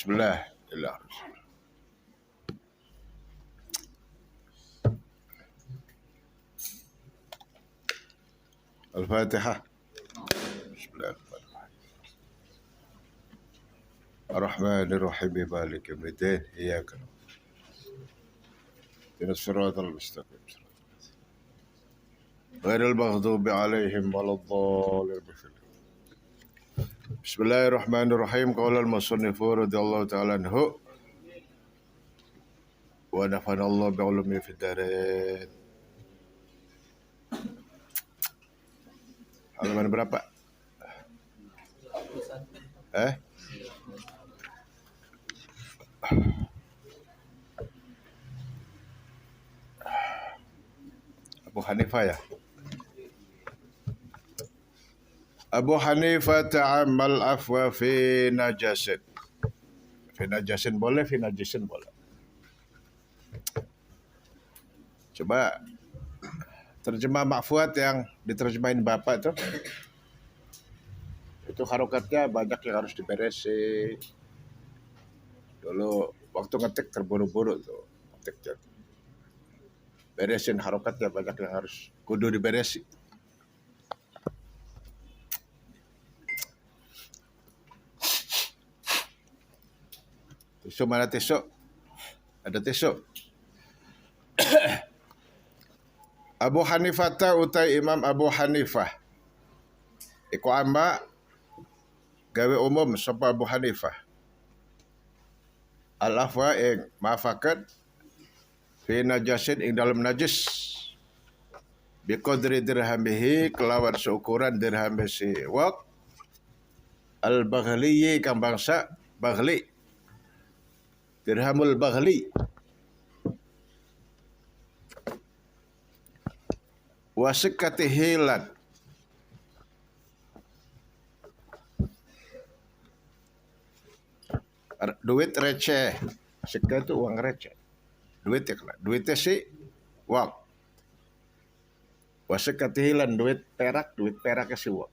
Bismillahirrahmanirrahim. Al-Fatihah. Bismillahirrahmanirrahim. Ar-Rahmanir-Rahim. Maliki yaumiddin. Iyyaka ihdinas siratal mustaqim. Ghairil maghdubi 'alaihim waladdallin. Bismillahirrahmanirrahim. Qala al-musannif radhiyallahu ta'ala anhu wa nafa'ana Allah bi'ulumihi fid dharain. Halaman berapa? Abu Hanifah ya? Abu Hanifah ta'ammal afwa fi najasin. Fi najasin boleh, fi najisin boleh. Coba terjemah Mahfuad yang diterjemahin Bapak tuh. Itu harokatnya banyak yang harus diberesi. Dulu waktu ngetik terburu-buru tuh. Ngetik beresin harokatnya banyak yang harus kudu diberesi. Tisu mana tisu? Ada tisu. Abu Hanifah utai Imam Abu Hanifah. Iku amba gawe umum sapa Abu Hanifah. Al-afwa ing maafaken fi najasin ing dalam najis. Bi qadri dirhamihi kelawan seukuran dirham si wak. Al-Baghli kang bangsa Baghli. Dirhamul Baghli. Wasikati hilan. Duit receh. Sika itu uang receh. Duit ya kena. Duitnya sih uang. Wasikati hilan. Duit peraknya sih uang.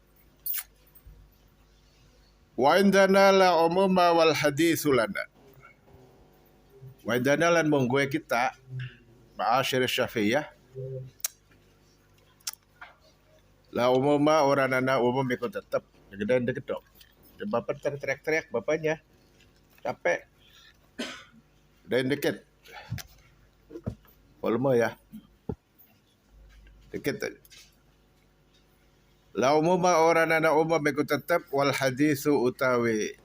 Wa indana la umuma wal hadithu lana. Wa indana lan monggoe kita ma'asyir Syafi'iyah. La umuma orang anak umum ikut tetap gedean degedok. Bapak teriak-teriak bapaknya capek. Dan dikit. Volume ya. Dikit aja. La umuma orang anak umum ikut tetap wal hadisu utawi.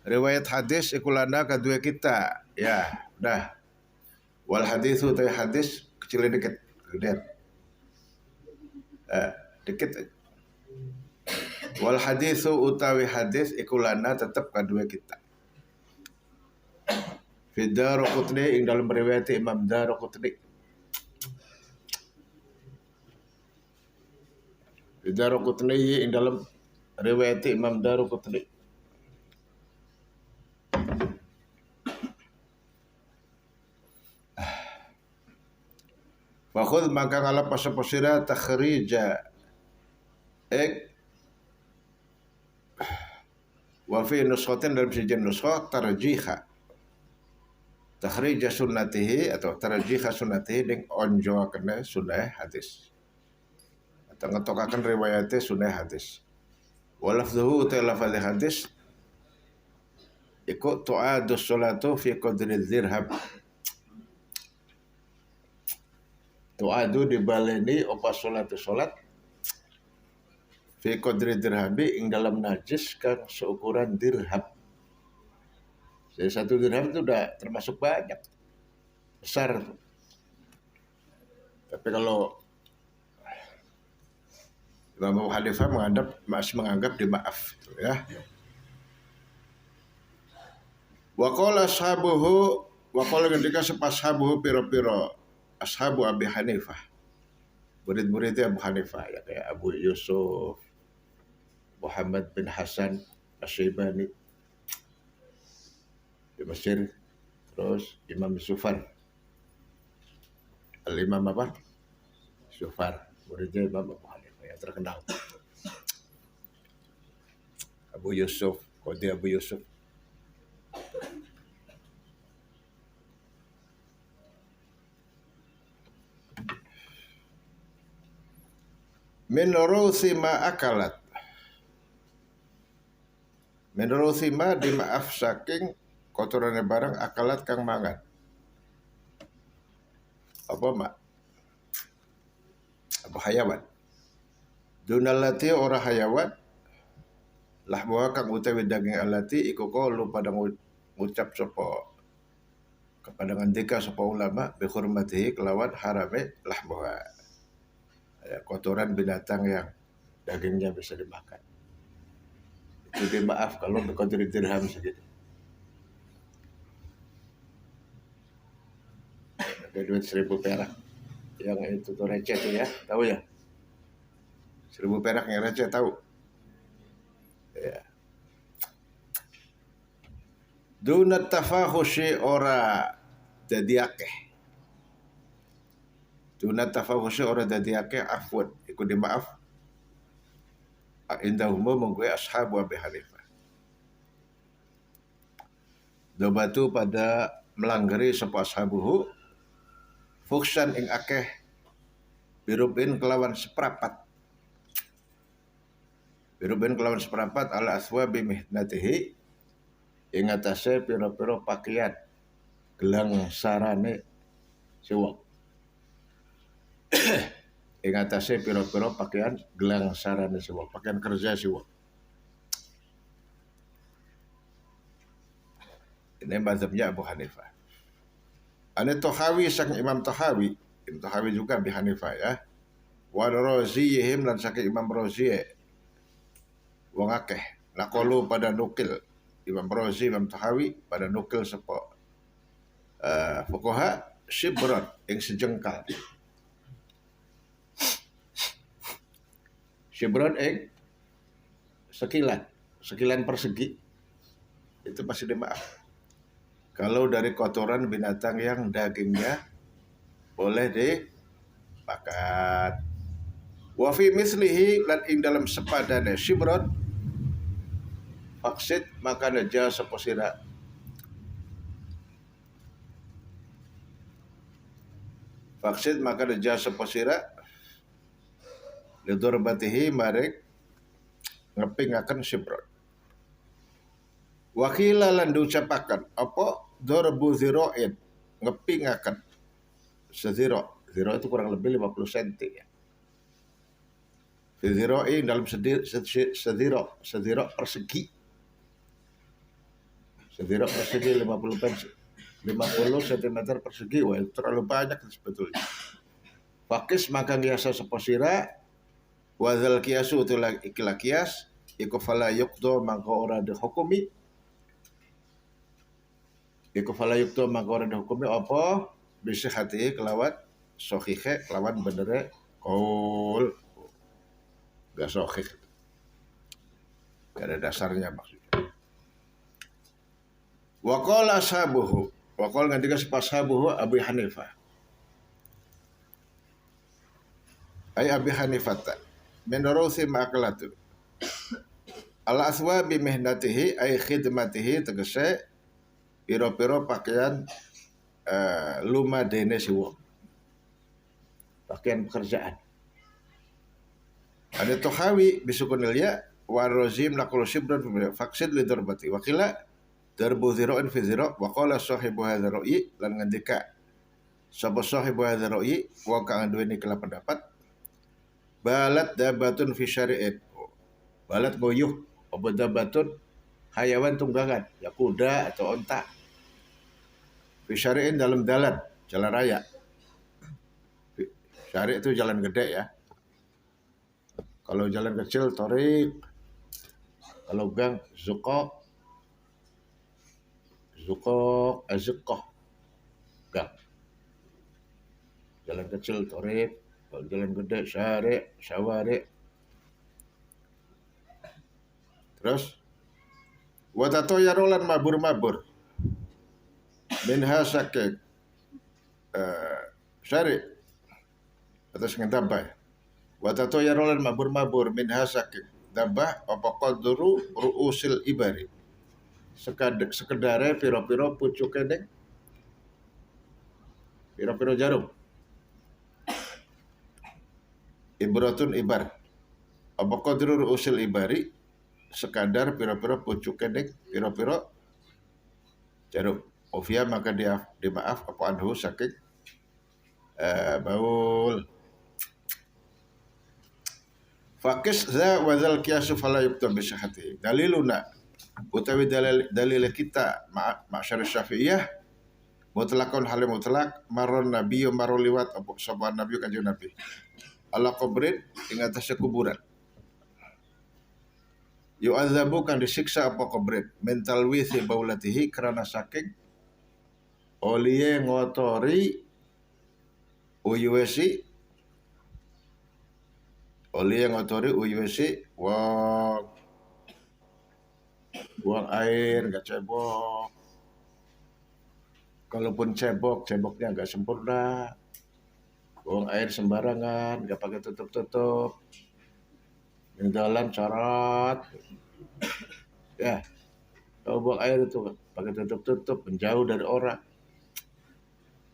Riwayat hadis ikulana kedua kita. Ya, dah. Wal hadisu utawi hadis kecilin dikit, gedean. Dikit aja. Wal hadisu utawi hadis ikulana tetap kedua kita. Fi Daraqutni ing dalam riwayat Imam Daraqutni. Fi Daraqutni ing dalam riwayat Imam Daraqutni. Fakhudh maka ngala pasapasira takhrija wa fi nuskhatin dalam sejen nuskha tarjiha takhrija sunnatihi atau tarjiha sunnatihi ding onjo kena sunnah hadis atau ngetokaken riwayate sunnah hadis walafzuhu ta lafaz hadis iku tu'adu sholatu fi qadri dirham. Tu'adu dibaleni opa sholat fi qadri dirhami ing dalam najis kang seukuran dirham. Jadi satu dirham itu udah termasuk banyak. Besar. Tapi kalau Imam Abu Hanifah masih menganggap dimaaf gitu ya. Wa qala ashabuhu wa qala ketika sepashabuhu piro-piro ashabu Abi Hanifah. Murid-muridnya Abu Hanifah ya kayak Abu Yusuf, Muhammad bin Hasan Asy-Syaibani di Mesir, terus Imam Zufar. Al-Imam apa? Zufar, muridnya Imam Abu Hanifah yang terkenal. Abu Yusuf, Qadi Abu Yusuf. min rusi ma akalat. Min rusi ma dimaaf saking kotorannya barang akalat kang mangan. Apa mak? Apa hayawan? Dunalati ora hayawan lah bahwa kang utawi daging alati iku kalu pada ngucap sapa kepada ngendika sapa ulama bi hurmatihi kelawan harame lah bahwa ya, kotoran binatang yang dagingnya bisa dimakan. Itu dia maaf kalau berkotori dirham segitu. Ada duit 1.000 perak yang itu tuh receh tuh ya, tahu ya? 1.000 perak yang receh tahu. Ya. Dunat tafahushi ora dadi akeh. Dunat tafahushi ora dadi akeh afwan iku dimaaf. Indahum menggue ashabu Abi Hanifah. Dobatu pada melanggari sapa ashabuhu fuksan ing akeh birubin kelawan seperapat. Birubin kelawan seperapat ala aswabi mihnatihi ing atase pira-pira pakaian gelang sarane siwak. Ing atase pira-pira pakaian gelang sarane siwak, pakaian kerja siwak. Ini mazhabnya Abu Hanifah. Ane Tohawi sang Imam Tohawi, Imam Tohawi juga Abi Hanifah ya. Wa Roziyihim lan saking Imam Rozi wong akeh naqalu pada nukil Imam Rozi Imam Tohawi pada nukil sapa fuqaha shibran ing sejengkal. Shibran ing sekilan persegi itu pasti dimaaf. Kalau dari kotoran binatang yang dagingnya boleh dimakan. Wa fi mislihi lan ing dalam sepadane shibran faksid maka naja sapa sira. Faksid maka naja sapa sira lidurbatihi marek ngepingaken shibran. Wakila lan diucapaken apa darbu zirain ngepingaken seziro. Ziro itu kurang lebih 50 cm ya. Zirain dalam seziro persegi. Seziro persegi 50 cm persegi. Wah itu terlalu banyak sebetulnya. Fakis maka biasa seposira wazal kiasu itu ikilah kias iku fala yuqdo maka ora dihukumi. Iku fala yuqdo maka ora dihukumi apa bisa hati kelawat sohihe kelawan benere kaul gak sohih. Gak ada dasarnya maksudnya. Waqala ashabuhu. Waqala ngendika sapa ashabuhu Abi Hanifah. Ay Abi Hanifah min rusi ma'akalatu. Ala aswabi mihnatihi ay khidmatihi tegese piro-piro pakaian lumadene siwak. Pakaian pekerjaan. Ada Tohawi bisukunil ya wa rozim naqulu shibran faksid li darbati wa qila darbu zira'in fi zira' wa qala sahibu hadza ra'yi lan ngendika sapa sahibu hadza ra'yi wa kang duweni kala pendapat balat dabatun fi syari'in. Balat goyuh apa dabatun hayawan tunggangan ya kuda atau onta fi syari'in dalam jalan raya. Syari' itu jalan gede ya. Kalau jalan kecil torik, kalau gang zuqaq, gang. Jalan kecil torik, kalau jalan gede syawari. Terus watato yarolan mabur minha sakit syari atas ngendabay. Watato yarolan mabur minha sakit dabah apa qadru ruusil ibari sekedare piro-piro pucuke ning piro-piro jarum ibratun ibar apa qadrur usil ibari sekadar pira-pira pucuk kedek pira-pira jarum. Ovia maka dia dimaaf apa anhu saking baul. Fakis za wa zal qiyasu fala yubta bi sihhati. Daliluna utawi dalil kita ma'syar Syafi'iyah mutlaqun hal mutlaq maron nabi maro liwat apa sapa nabi kanjeng nabi. Ala qabrin ing atase kuburan. Yu'adzabu kang disiksa apa kubrit mental wisi baulatihi karena saking oliye ngotori uyuwesi oliye ngotori uyuwesi buang air nggak cebok, kalaupun ceboknya nggak sempurna, buang air sembarangan nggak pakai tutup jalan corot ya. Kalau buang air itu pakai tutup menjauh dari orang,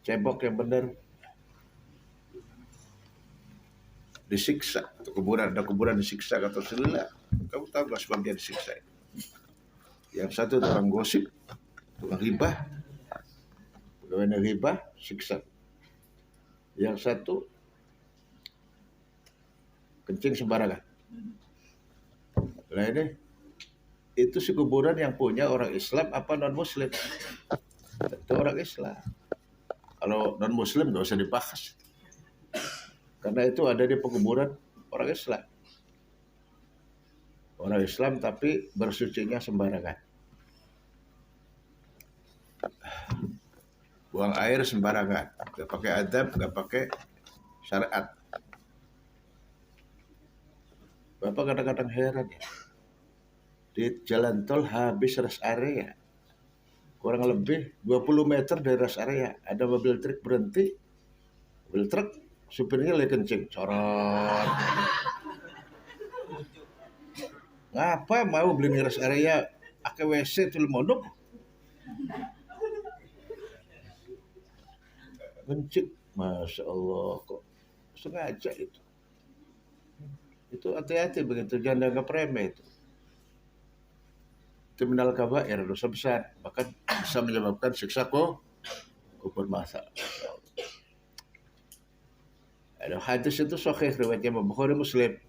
cebok yang benar disiksa. Atau kuburan, ada kuburan disiksa kata Rasulullah. Kamu tahu gak sebab dia disiksa? Yang satu orang gosip, tukang ribah, pegawai ribah, siksa. Yang satu kencing sembarangan. Nah ini itu si kuburan yang punya orang Islam apa non Muslim? Tentu orang Islam. Kalau non Muslim nggak usah dibahas, karena itu ada di pekuburan orang Islam. Orang Islam tapi bersucinya sembarangan, buang air sembarangan, nggak pakai adab, nggak pakai syariat. Bapak kadang-kadang heran ya, di jalan tol habis rest area, kurang lebih 20 meter dari rest area ada mobil truk berhenti, mobil truk supirnya lagi kencing, corot. Ngapa mau beli rest area, pakai WC itu mondok, kencing, masya Allah kok sengaja itu. Itu hati-hati begitu, jangan dianggap remeh itu. Kriminal kabair, dosa besar, bahkan bisa menyebabkan siksa kubur masal. Ada hadis itu sahih riwayatnya Bukhari Muslim.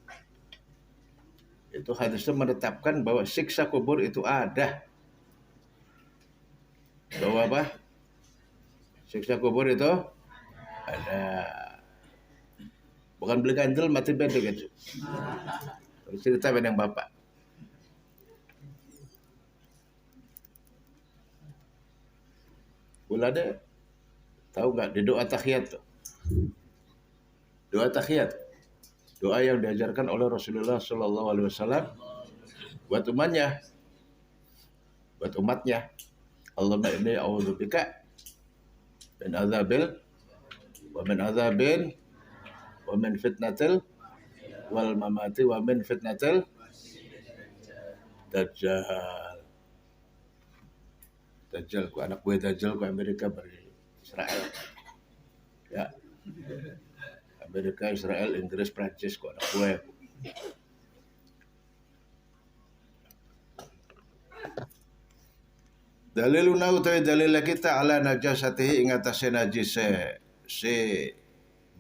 Itu hadisnya menetapkan bahwa siksa kubur itu ada. Bahwa apa? Siksa kubur itu ada. Bukan beli ganjel mati beda gitu. Cerita yang bapak. Ulada tahu nggak di doa tahiyat tuh? Doa tahiyat, doa yang diajarkan oleh Rasulullah Shallallahu Alaihi Wasallam buat umatnya. Allahumma inni a'udzubika min adzabil wa min adzabin wa min fitnatil wal mamati wa min fitnatil dajjal. Dajjal ku anak buah Dajjal ku Amerika beri Israel. Ya. Amerika, Israel, Inggris, Prancis ku anak buah. Daliluna utawi dalil kita ala najasatihi ing atase najise si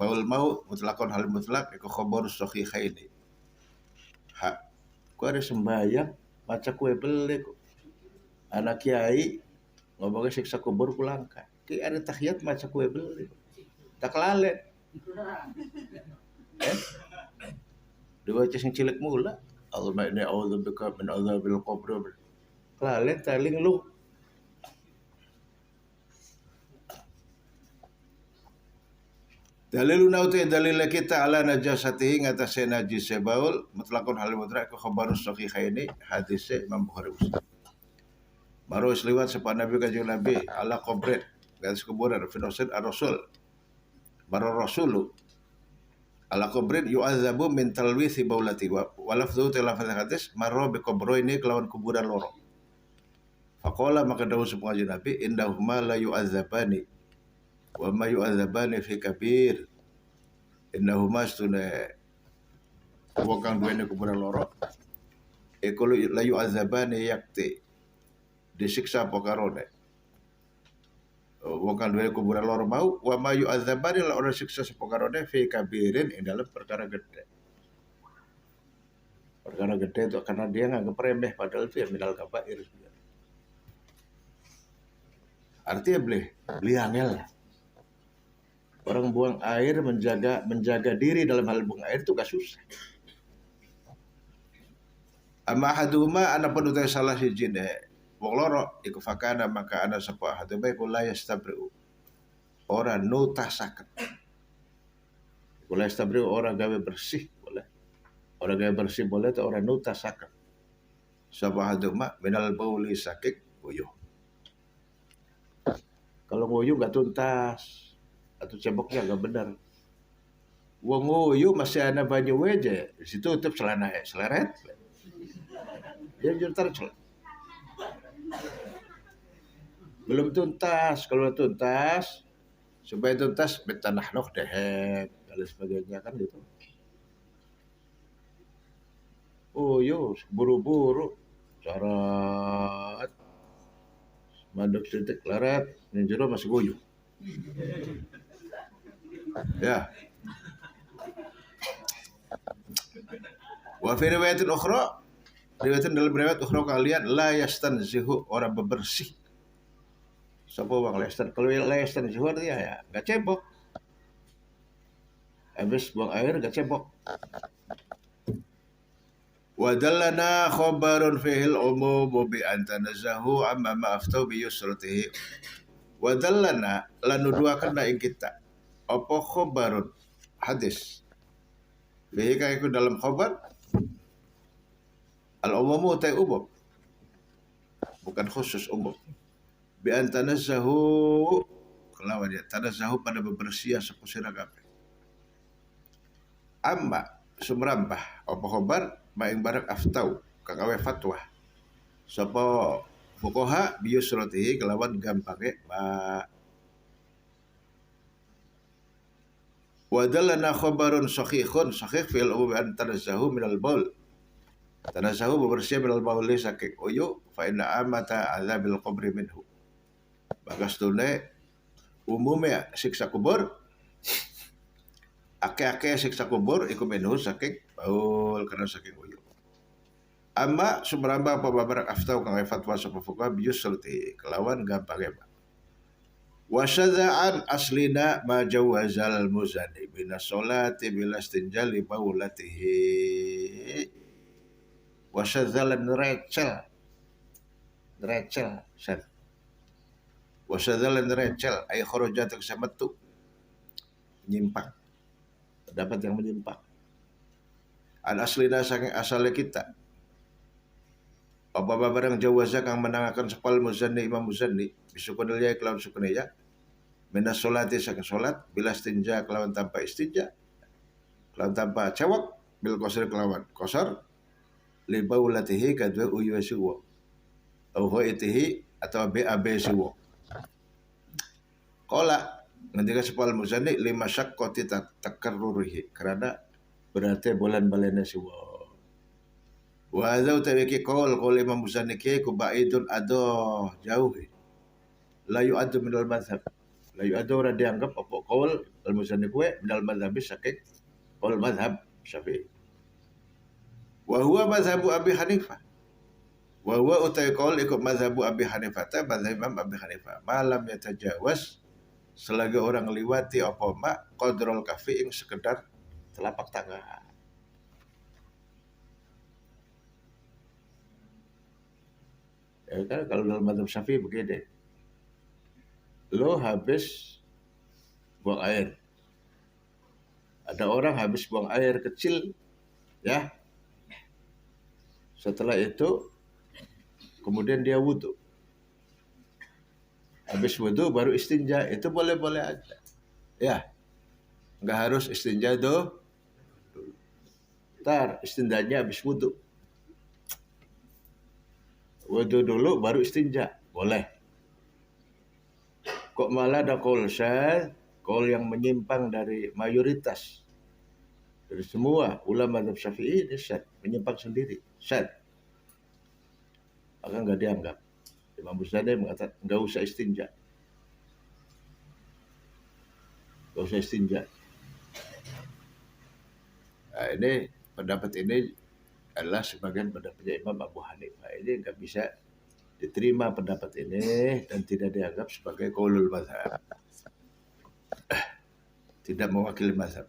baul maut mutlakon hal mutlak iku khabar sahihaini. Ku ada sembahyang baca kue beli ku. Anak kiai ngomongnya siksa kubur kulangka. Ki ada tahiyat baca kue beli. Tak lalet. Dua sing cilik mula. Allahumma inni a'udzubika min adzabil qabr. Lalet taling lu. Daliluna uti dalil kita ala najasatihi ngatasi najis baul mutlakun hal mutlak ku khabarus sahihaini hadis Imam Bukhari Muslim. Baru seliwat sepa Nabi kanjeng Nabi ala qabrin garis kuburan filosof ar-rasul. Baru rasulu ala qabrin yu'adzabu min talwisi baulati wa lafdhu tilafaz hadis marra bi qabroini kelawan kuburan loro. Faqala maka dawuh sepa kanjeng Nabi indahuma la yu'adzabani wa ma yu'adzabani fi kabir innahuma sunna wong kang duweni kuburan loro iku layu azabane yakti disiksa apa karone wong kang duweni kuburan loro mau wa mayu azabane la ora siksa apa karone fi kabirin ing dalam perkara gede itu karena dia nganggep remeh padahal itu ya minal kabair. Artinya beli angel. Orang buang air menjaga diri dalam hal buang air itu gak susah. Amma haduma ana pun utai salah siji wong loro iku fakana maka ana sapa haduma iku la yastabriu. Ora nutasaken. Kula yastabriu ora gawe bersih boleh. Ora gawe bersih boleh atau ora nutasaken. Sapa haduma minal bauli sakik uyuh. Kalau nguyuh nggak tuntas atau ceboknya nggak benar. Wong nguyuh masih ada banyu aja, di situ tutup celana seleret. Dia jutar belum tuntas. Kalau tuntas, supaya tuntas betanah nok dehet dan sebagainya kan gitu. Uyuh buru-buru carat mandek sedek larat yang jero masih guyuh. Ya. Wa fi riwayatin ukhra, dalam riwayat ukhra kalian la yastanzihu orang bebersih. Sapa wong kalau la yastanzihu artinya ya enggak cebok. Habis buang air enggak cebok. Wa dallana khabarun fihi al-umum bi an tanazzahu amma ma aftau bi yusratihi. Wa dallana lan nuduhaken ing kita apa khabarun hadis. Bihi iku dalam khabar al-umum ta umum. Bukan khusus umum. Bi an tanazzahu kelawan dia tanazzahu pada bebersih sapa sira kabeh. Amma sumrambah apa khabar maing barak aftau kang awe fatwa sapa fuqaha biyusratihi kelawan gampange ba wadallana khabarun sahih fil umum an tanazzahu minal baul tanazzahu bebersih minal baul sakik uyu fa inna amata azabil qabri minhu bagas tune umumnya siksa kubur ake siksa kubur iku minhu saking baul karena saking uyu. Amma sumramba apa babarak aftau kang fatwa sapa fuqaha biyusrati kelawan gampang ba. Wa syadza'an aslina ma jawazal muzanni bin sholati bil istinjali baulatihi. Wa syadzalan recel. Wa syadzalan recel ay kharajat kesamatu nyimpang. Dapat yang menyimpang. An aslina saking asale kita. Apa barang jawaza kang menangakan sepal muzanni imam muzanni bisukun ya kelawan sukun ya. Minas sholati saking salat bila istinja kelawan tanpa istinja. Kelawan tanpa cewek bil qasar kelawan qasar li baulatihi kadwa uyu suwa. Au itihi atau bab suwa. Qala ngendika sepal muzanni lima syaqqati takarrurihi karena berarti bulan balena siwa. Wa hadza tawiki qaul Imam Muzanni ku baidun ado jauh. La yu'addu minal mazhab. La yu'addu ora dianggap apa qaul al-Muzanni kuwe minal mazhab sakit qaul mazhab Syafi'i. Wa huwa mazhabu Abi Hanifah. Wa huwa utai qaul ikut mazhabu Abi Hanifah ta mazhab Imam Abi Hanifah. Malam yatajawaz selagi orang liwati apa mak qadrul kafi ing sekedar telapak tangan. Ya kan kalau dalam mazhab Syafi'i begini. Lo habis buang air. Ada orang habis buang air kecil ya. Setelah itu kemudian dia wudu. Habis wudu baru istinja, itu boleh-boleh aja. Ya. Enggak harus istinja dulu. Ntar istinjanya habis wudu. Wudu dulu baru istinja, boleh. Kok malah ada qaul syadz, qaul yang menyimpang dari mayoritas. Dari semua ulama mazhab Syafi'i ini syad, menyimpang sendiri, syad. Maka nggak dianggap. Imam Ghazali mengatakan nggak usah istinja. Nggak usah istinja. Nah, ini pendapat ini adalah sebagian pendapatnya Imam Abu Hanifah. Ini nggak bisa diterima pendapat ini dan tidak dianggap sebagai qaulul mazhab. Tidak mewakili mazhab.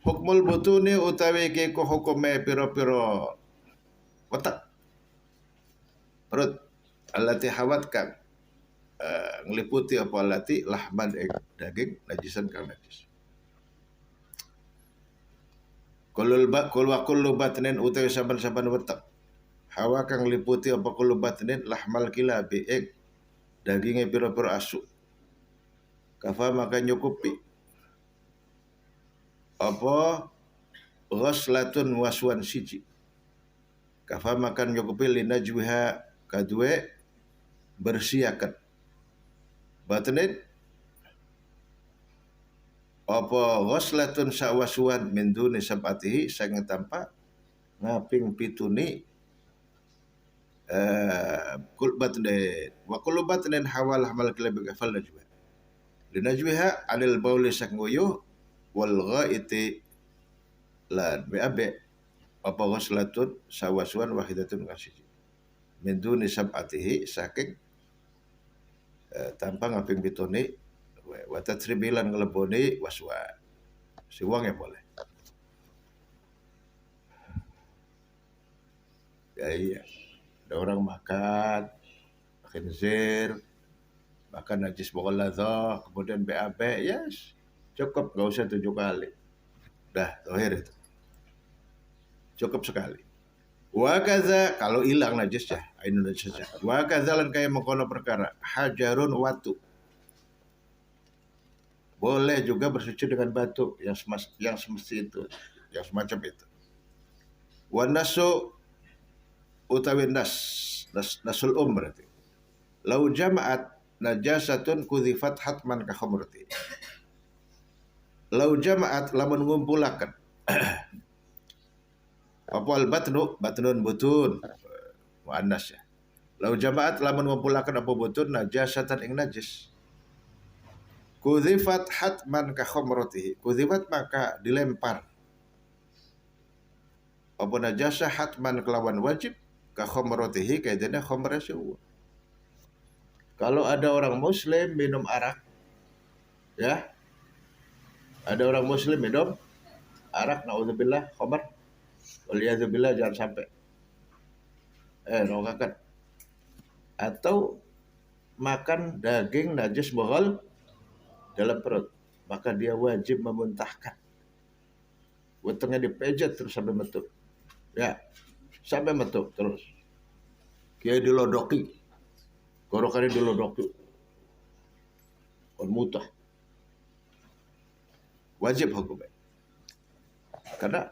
Hukmul butuni utawi ke hukume piro-piro watak perut alati hawat kang ngeliputi apa alati lahman daging najisan kang najis. Kullu batnin utawi saban-saban watak hawa kang ngeliputi apa kullu batnin lahmal kilabi dagingnya piro-piro asu. Kafa maka nyukupi apa ghuslatun waswan siji. Kafa makan nyukupi linajwiha kadue bersiakan batnin apa ghuslatun sawaswan min duni sabatihi sang tanpa ngaping pituni kul batnin wa kullu batnin hawal hamal kilabi kafal najwa linajwiha anil bauli saknguyu wal ghaiti lan abe apa ghuslatun sawaswan wahidatun kasiji min duni sabatihi saking tanpa ngaping pituni wa tatribilan ngeleboni waswa siwang ya boleh. Ya iya, ada orang makan khinzir, makan najis boghaladha, kemudian BAB, yes, cukup, nggak usah 7 kali. Dah, terakhir itu. Cukup sekali. Wa kaza kalau hilang najisnya, ainun najisnya. Wa kaza lan kaya mengkono perkara, hajarun watu. Boleh juga bersuci dengan batu yang semesti itu, yang semacam itu. Wa nasu utawi nasul berarti. Lau jama'at najasatun kudzifat hatman ka khamrati. Lau jama'at lamun ngumpulaken. Apa batnun butun muannas ya. Lau jama'at lamun ngumpulaken apa butun najasatan ing najis. Kudzifat hatman ka khamratihi. Kudzifat maka dilempar. Apa najasa hatman kelawan wajib ka khamratihi kaidana khamra syuwa. Kalau ada orang muslim minum arak, ya, ada orang muslim minum arak, naudzubillah, khamar, waliyadzubillah, jangan sampai, rokakan, atau makan daging najis bohol dalam perut, maka dia wajib memuntahkan. Wetengnya dipejet terus sampai metu, ya, sampai metu terus. Kayak dilodoki, gorokannya dilodoki, kon mutah. Wajib hukumnya. Karena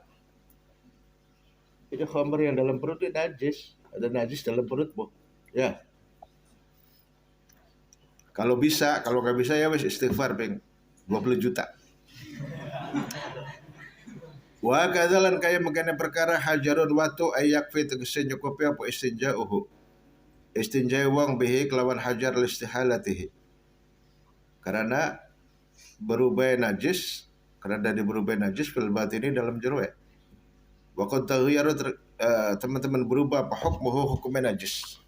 itu khamr yang dalam perut itu najis, ada najis dalam perut, boh. Ya. Kalau bisa, kalau nggak bisa ya wes istighfar peng 20 juta. Wa kadzalan kaya mengkene perkara hajarun watu ayakfi tegese nyukupi apa istinja'uhu. Istinja wong bihi kelawan hajar listihalatihi. Karena berubah najis, karena dari berubah najis fil batini dalam jero ya. Wa qad taghayyara teman-teman berubah apa hukmuhu hukumnya najis.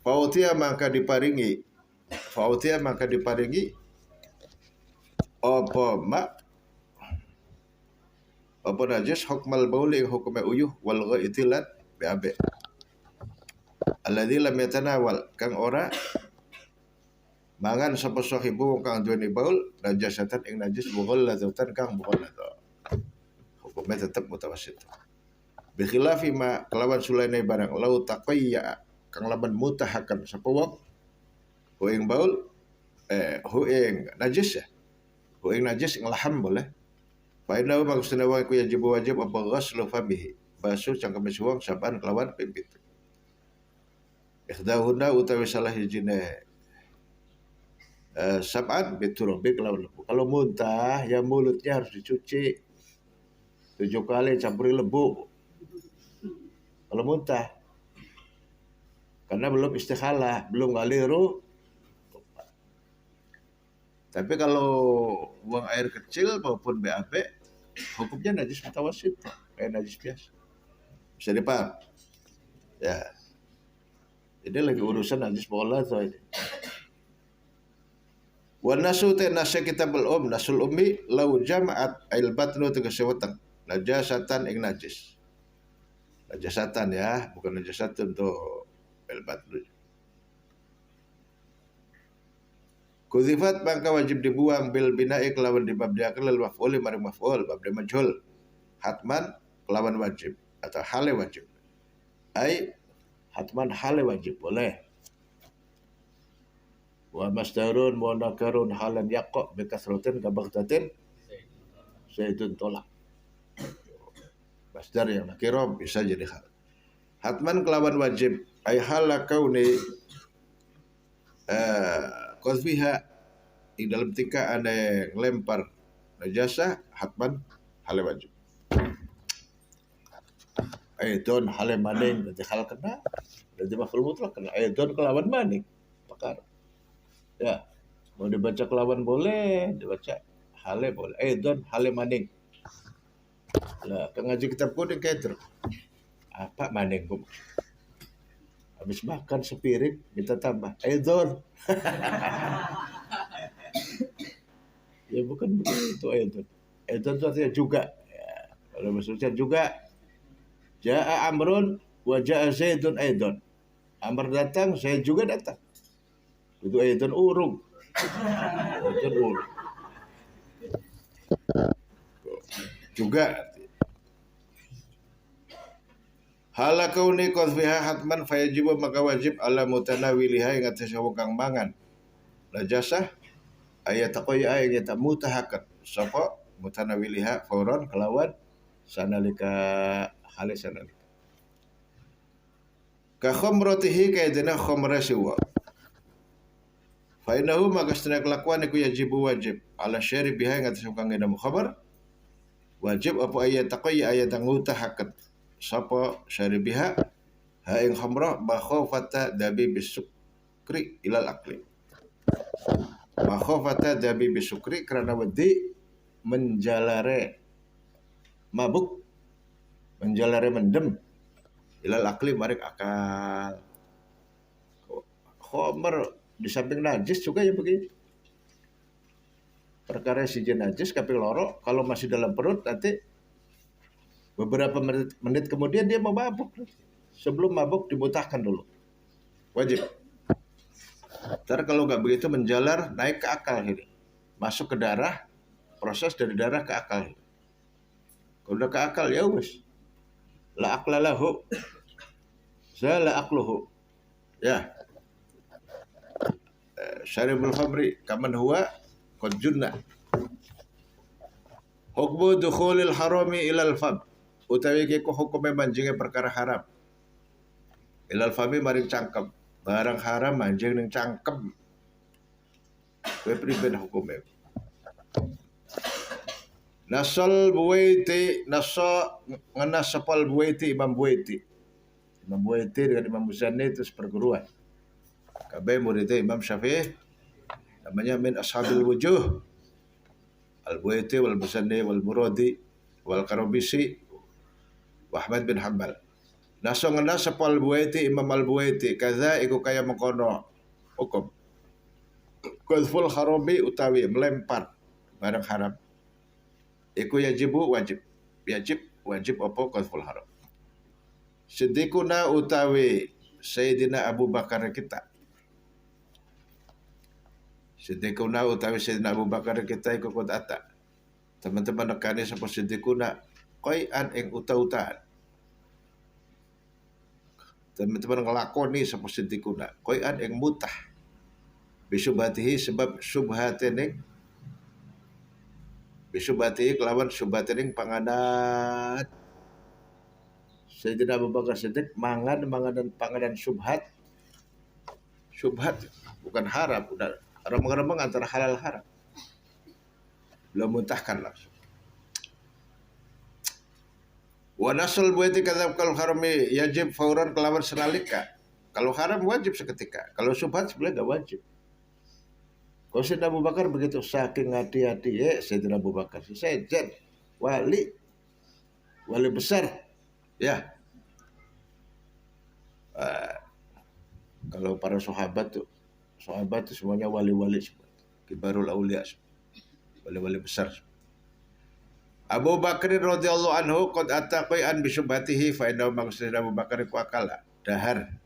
Fautiya maka diparingi apa najis hukmal bauli hukumnya uyuh wal ghaitilat bi'abe alladzi lam yatanawal kang ora mangan sapa sahibu kang duweni baul najasatan ing najis mughalladzatan kang mughalladza hukumnya tetap mutawassit bi khilafi ma kelawan sulaine barang lau taqayya kang laban mutahakan sapa wong hu ing baul hu ing najis ya hu ing najis ing laham boleh fa inna maksudna wa ku wajib apa ghuslu famihi basuh cangkem suwang saban kelawan pimpit ikhdahuna utawi salah hijine sab'an biturabi kelawan lembu. Kalau muntah ya mulutnya harus dicuci 7 kali campuri lebu. Kalau muntah. Karena belum istikhalah, belum ngaliru. Tapi kalau buang air kecil maupun BAB, hukumnya najis mutawasit, kayak najis biasa. Bisa dipaham? Ya. Ini lagi urusan najis bola tuh ini. Wa nasu te nase kitabul nasul ummi lau jama'at ail batnu tegese weteng najasatan ing najis. Najasatan ya, bukan najasatun tuh ail batnu. Kuzifat maka wajib dibuang bil bina'i kelawan dibabdiakan lil maf'ul maring maf'ul babda majhul hatman kelawan wajib atau hale wajib. Ai hatman hale wajib boleh. Wa masdarun munakarun halan yaqa bi kasratin ka baghtatin zaitun tolak. Masdar yang nakira bisa jadi hal. Hatman kelawan wajib ai hala kauni qazfiha di dalam tingkah ada yang lempar najasa hatman hal wajib. Aidon hal maning berarti hal kena berarti maf'ul mutlak kena aidon kelawan maning perkara. Ya, mau dibaca kelawan boleh, dibaca hale boleh. Aidon hale maning. Lah, ngaji kitab kuning kayak apa maning kum? Habis makan sepiring kita tambah aidon. Ya bukan begitu aidon. Aidon itu artinya juga. Ya, kalau maksudnya juga. Ja'a Amrun wa ja'a Zaidun aidon. Amr datang, saya juga datang. Itu aidon urung. Aidon urung. Juga. Hala kauni qadfiha hatman fayajibu maka wajib ala mutanawiliha yang atas kang mangan. Najasah ayat taqoya ayat mutahakat sapa mutanawiliha fauran kelawan sanalika halis sanalika. Ka khamratihi kaidana khamra siwa. Fa innahu maka setengah kelakuan iku yajibu wajib ala syaribiha yang atas kang ngedam khabar. Wajib apa ayat taqoya ayat mutahakat sapa syaribiha ha ing khamra bakhafata dabi bisukri ilal akli. Bakhafata dabi bisukri karena wedi menjalare mabuk menjalare mendem ilal akli maring akal. Khamr di samping najis juga ya begini. Perkara si najis kaping loro kalau masih dalam perut nanti beberapa menit kemudian dia mau mabuk. Sebelum mabuk dimutahkan dulu. Wajib. Ntar kalau nggak begitu menjalar naik ke akal ini. Masuk ke darah, proses dari darah ke akal. Kalau udah ke akal ya wis. La aqlalahu. Zala aqluhu. Ya. Syaribul khamri kaman huwa qad junna. Hukmu dukhulil harami ilal fam. Utawi ke hukume manjinge perkara haram. Ilal fami maring cangkem. Barang haram manjing ning cangkem. Kowe priben hukume. Nasal Buwaiti nasa nganasapal Buwaiti Imam Buwaiti. Imam Buwaiti dengan Imam Muzanni itu seperguruan. Kabeh muridnya Imam Syafi'i. Namanya min ashabil wujuh. Al-Buwaiti wal Muzanni wal Muradi wal Karabisi wa Ahmad bin Hanbal. Naso ngena sepal Buwaiti Imam Al-Buwaiti kaza iku kaya mengkono hukum. Qadful harami utawi melempar barang haram. Iku yajibu wajib. Wajib apa qadful haram. Siddiquna utawi Sayyidina Abu Bakar kita. Siddiquna utawi Sayyidina Abu Bakar kita iku kod ata. Teman-teman nekani sapa siddiquna qai'an ing uta-utaan. Teman-teman ngelakoni sapa siddiquna qai'an ing mutah. Bisubhatihi sebab subhatening bisubhatihi kelawan subhatening panganan. Sayyidina Abu Bakar Siddiq manganan panganan subhat. Subhat bukan haram, udah haram antara halal haram. Belum muntahkan langsung. Wa nasul buati kadzab kal harami yajib fauran kelawan senalika. Kalau haram wajib seketika. Kalau syubhat sebenarnya enggak wajib. Kalau Sayyidina Abu Bakar begitu saking hati-hati Sayyidina Abu Bakar sejen wali besar ya. Kalau para sahabat tuh semuanya wali-wali semua. Kibarul aulia wali-wali besar. Abu Bakar radhiyallahu anhu qad attaqai'an bi syubhatihi fa inna maksud Abu Bakar ku akala dahar.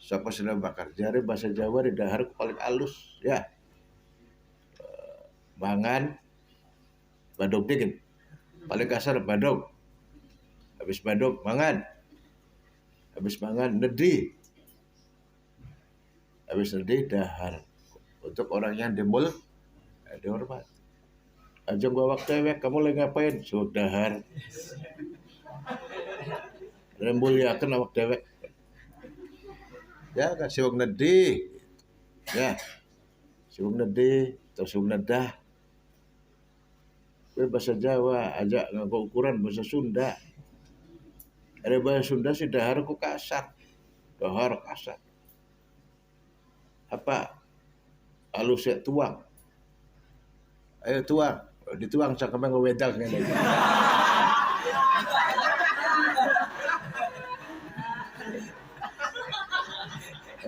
Sapa Sayyidina Abu Bakar jare bahasa Jawa di dahar paling halus ya. Mangan badog dikit. Paling kasar badog. Habis badog mangan. Habis mangan nedi. Habis nedi dahar. Untuk orang yang dihormat. Aja gua waktu kamu lagi ngapain? Suruh dahar. Rembuliakan awak dewek. Ya, kasih wong nedi. Ya. Siwong nedi atau siwong nedah. Bahasa Jawa aja nganggo ukuran bahasa Sunda. Ada bahasa Sunda sih dahar ku kasar. Dahar kasar. Apa? Halus ya tuang. Ayo tuang. Dituang cakemang ngewedang ngene.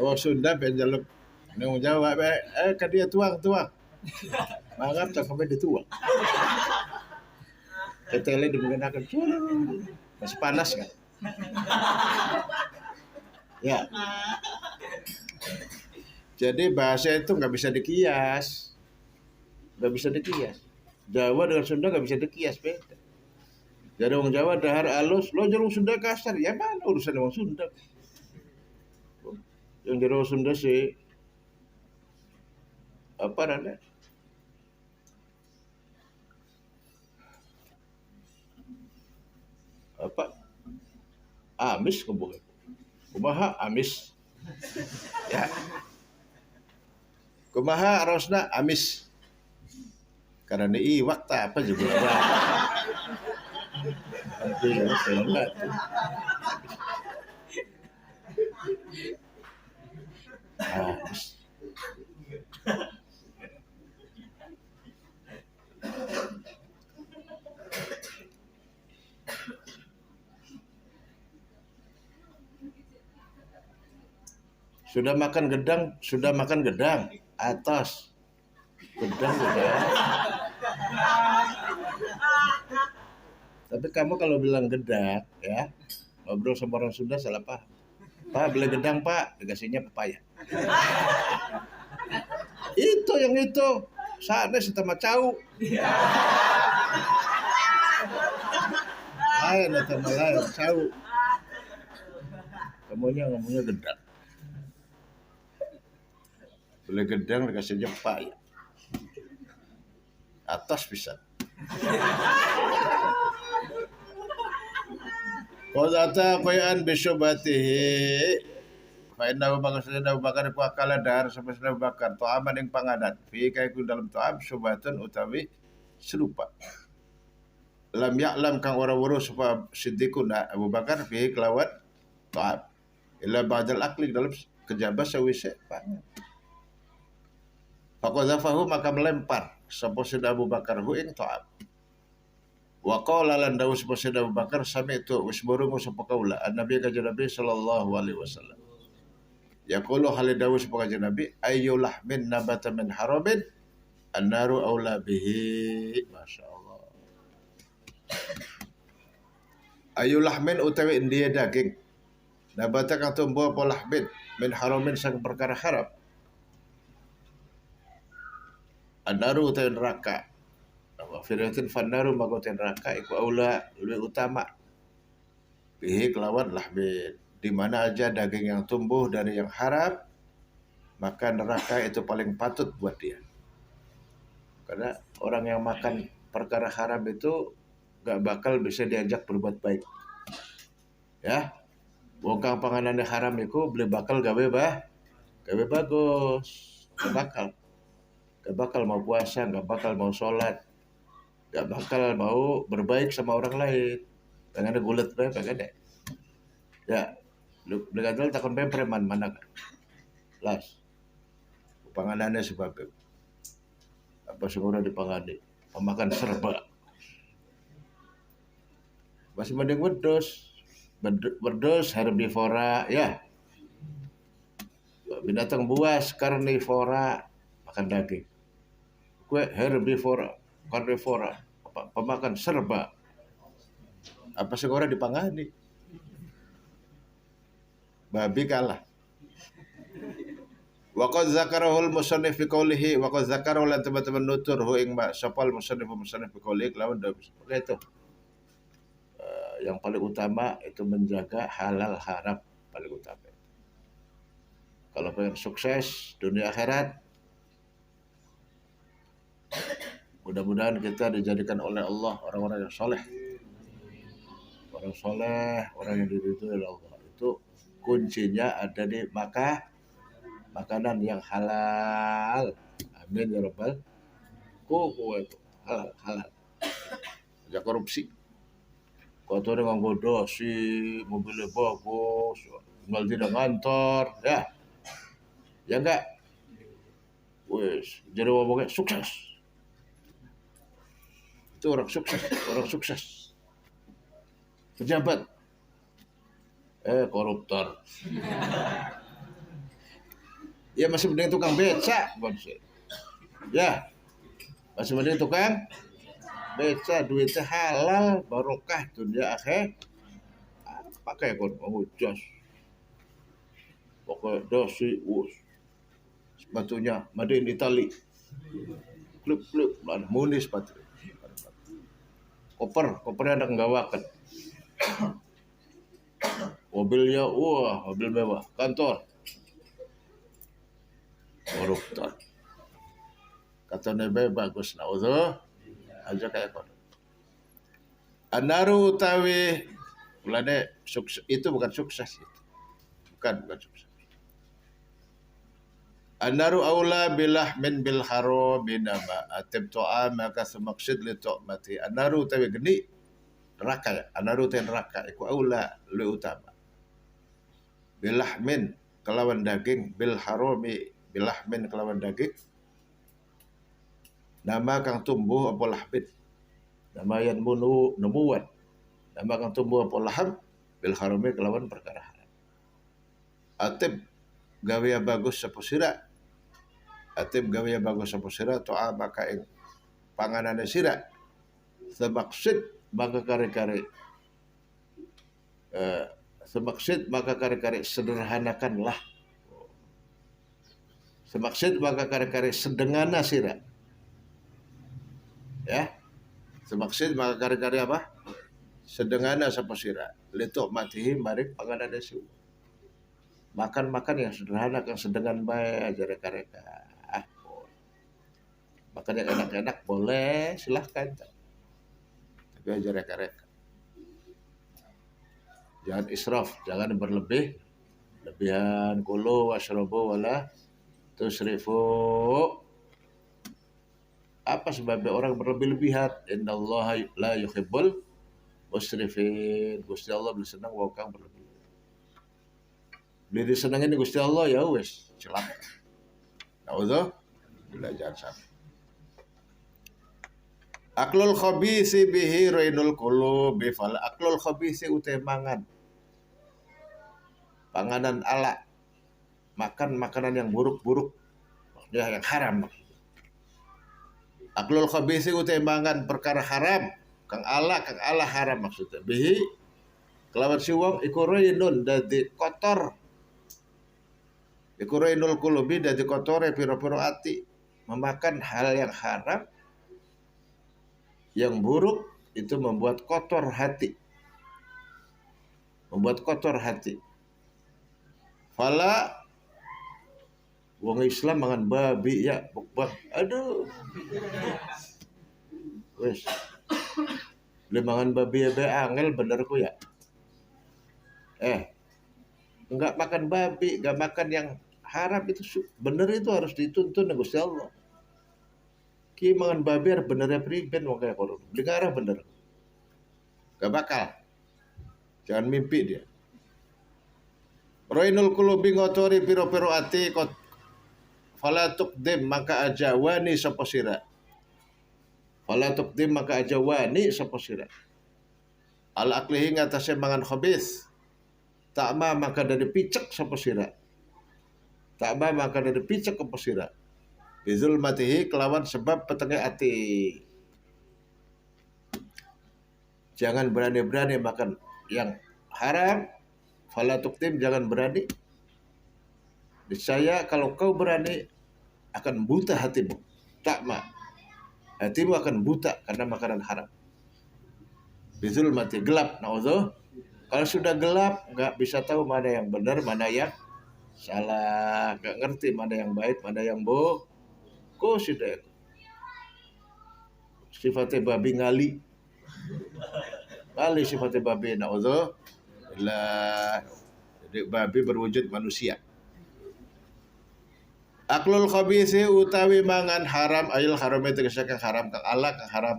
Oh Sunda penjaluk nang Jawa ka dia tuang. Mangap cakemang dituang. Tetele digunakan masih panas kan? Ya. Jadi bahasa itu nggak bisa dikias. Jawa dengan Sunda nggak bisa dikias beda. Jadi orang Jawa dahar halus, lo jadi orang Sunda kasar. Ya mana urusan orang Sunda? Yang jadi orang Sunda sih apa namanya? Apa? Amis kebuka. Kumaha amis. Ya. Kumaha arosna amis. Karena ini waktu apa juga apa. Sudah makan gedang atas gedang. Tapi kamu kalau bilang gedang ya, ngobrol sama orang Sunda salah paham. Pak beli gedang pak, dikasihnya pepaya. Itu sana setama cau. Lain atau lain cau. Kamunya ngomongnya gedang. Beli gedang dikasihnya pepaya. Atas bisa. Qadata qayan bisyubatihi fa inna Abu Bakar ku akala dahar sama Abu Bakar ta'aman ing panganan fi kaiku dalam ta'am syubhatun utawi serupa lam ya'lam kang ora weruh sapa siddiquna Abu Bakar fi kelawan ta'am illa ba'dal akli dalam kejabah sawise pangan faqadhafahu maka melempar sapa Abu Bakar hu ing ta'am. Wa qala lan dawu sapa Abu Bakar sami itu wis burungu sapa kaula Nabi kanjeng Nabi sallallahu alaihi wasallam. Yaqulu hal dawu sapa kanjeng Nabi ayyul lahmin nabata min harabin annaru aula bihi. Masyaallah. Ayyul lahmin utawi india daging nabata kang tumbuh apa lahmin min haramin sang perkara haram. Annaru utawi neraka. Firatin fannaru magoten neraka iku aula lebih utama bihi kelawan lahmin. Di mana aja daging yang tumbuh dari yang haram maka neraka itu paling patut buat dia. Karena orang yang makan perkara haram itu gak bakal bisa diajak berbuat baik. Ya, wong panganannya haram itu beli bakal gawe bagus, gak bakal mau puasa, gak bakal mau sholat, gak bakal mau berbaik sama orang lain. Pengen gulet bae pengen. Ya, lu legadol takon bae preman mana kan. Las. Panganannya sebab apa semua dipangani. Pemakan serba. Masih mending wedus. Wedus herbivora ya. Binatang buas karnivora makan daging. Kue herbivora, karnivora, pemakan serba. Apa segera dipangani? Babi kalah. Waqad zakarahul musannif fi qoulihi waqad zakarahu lan teman-teman nutur hu ing ma sapal musannif fi qoulihi lawan itu. Yang paling utama itu menjaga halal haram paling utama. Kalau pengen sukses dunia akhirat, mudah-mudahan kita dijadikan oleh Allah orang-orang yang soleh. Orang soleh, orang yang diridhoi oleh Allah. Itu kuncinya ada di makanan yang halal. Amin ya rabbal. Itu halal. Jangan korupsi. Kau tuh dengan bodoh si mobilnya bagus, tinggal tidak ngantor, ya enggak. Wes, jadi ngomongnya sukses. Itu orang sukses. Pejabat, koruptor. Ya masih mending tukang beca, bonsai. Ya, masih mending tukang beca, duitnya halal, barokah dunia akhir. Pakai kon mengujas. Pokoknya dosi, sepatunya made in Italy. Klub, muni sepatu. Kopernya ada nggawakan. Mobilnya, mobil mewah. Kantor. Koruptor. Kata nebe bagus nah utuh. Aja kayak kon. Anaru utawi ulane sukses itu bukan sukses itu. Bukan sukses. Anaru aula bilah min bil haram binama atib to'a maka semaksud li to'mati. Anaru utawi geni neraka ya. Anaru utawi neraka iku aula lu utama. Bilah min kelawan daging bil harami bilah min kelawan daging. Nama kang tumbuh apa lahbit. Nama yang numuwan. Nama kang tumbuh apa lahab bil harami kelawan perkara haram. Atib gawe bagus sapa sira. Atib gawe bagus sapa sira to'a maka ing panganane sira. Semaksud maka kare-kare semaksud maka kare-kare sederhanakanlah. Semaksud maka kare-kare sedengana sira. Ya. Semaksud maka kare-kare apa? Sedengana sapa sira. Lituk matihi marik panganane sira. Makan yang sederhana, yang sedengan bae aja reka-reka. Makan yang enak-enak boleh, silahkan. Tapi aja reka-reka. Jangan israf, jangan berlebih. Lebihan kulu washrabu wala tusrifu. Apa sebabnya orang berlebih-lebihan? Innallaha la yuhibbul musrifin. Gusti Allah belum senang wong kang berlebih. Beli disenengin Gusti Allah ya wes celaka. Nauzuh belajar sampai. Aklul khabisi bihi rainul qulubi fal aklul khabisi utai mangan. Panganan ala. Makan makanan yang buruk-buruk. Maksudnya yang haram. Aklul khabisi utai mangan perkara haram. Kang ala haram maksudnya. Bihi kelawan si wong iku rainun dadi kotor. Iku rainul qulubi dadi kotore pira-pira ati. Memakan hal yang haram yang buruk itu membuat kotor hati. Fala wong Islam mangan babi ya bukbah. Aduh. Wes. Beli mangan babi ya be angel bener ku ya. Enggak makan babi, enggak makan yang haram itu bener itu harus dituntun oleh Gusti Allah. Ki mangan babi benernya priben wong kaya kono. Beli ngarah bener. Gak bakal. Jangan mimpi dia. Rainul qulubi ngotori piro-piro ati kot fala tuqdim maka aja wani sapa sira. Fala tuqdim maka aja wani sapa sira. Al aklihi ngatasé mangan khabis. Takma maka dari picek sapa sira. Takma maka dari picek apa sira. Bizul matihi kelawan sebab petenge ati. Jangan berani-berani makan yang haram. Fala tuqdim jangan berani. Niscaya kalau kau berani akan buta hatimu. Takma. Hatimu akan buta karena makanan haram. Bizul mati gelap. Naudzuh. Kalau sudah gelap nggak bisa tahu mana yang benar, mana yang salah. Nggak ngerti mana yang baik, mana yang bohong. Kau sudah sifatnya babi ngali. Ngali sifatnya babi. Naudzuh. Jadi babi berwujud manusia. Aklul khabisi utawi mangan haram ayil haram itu kang haram kang ala kang haram.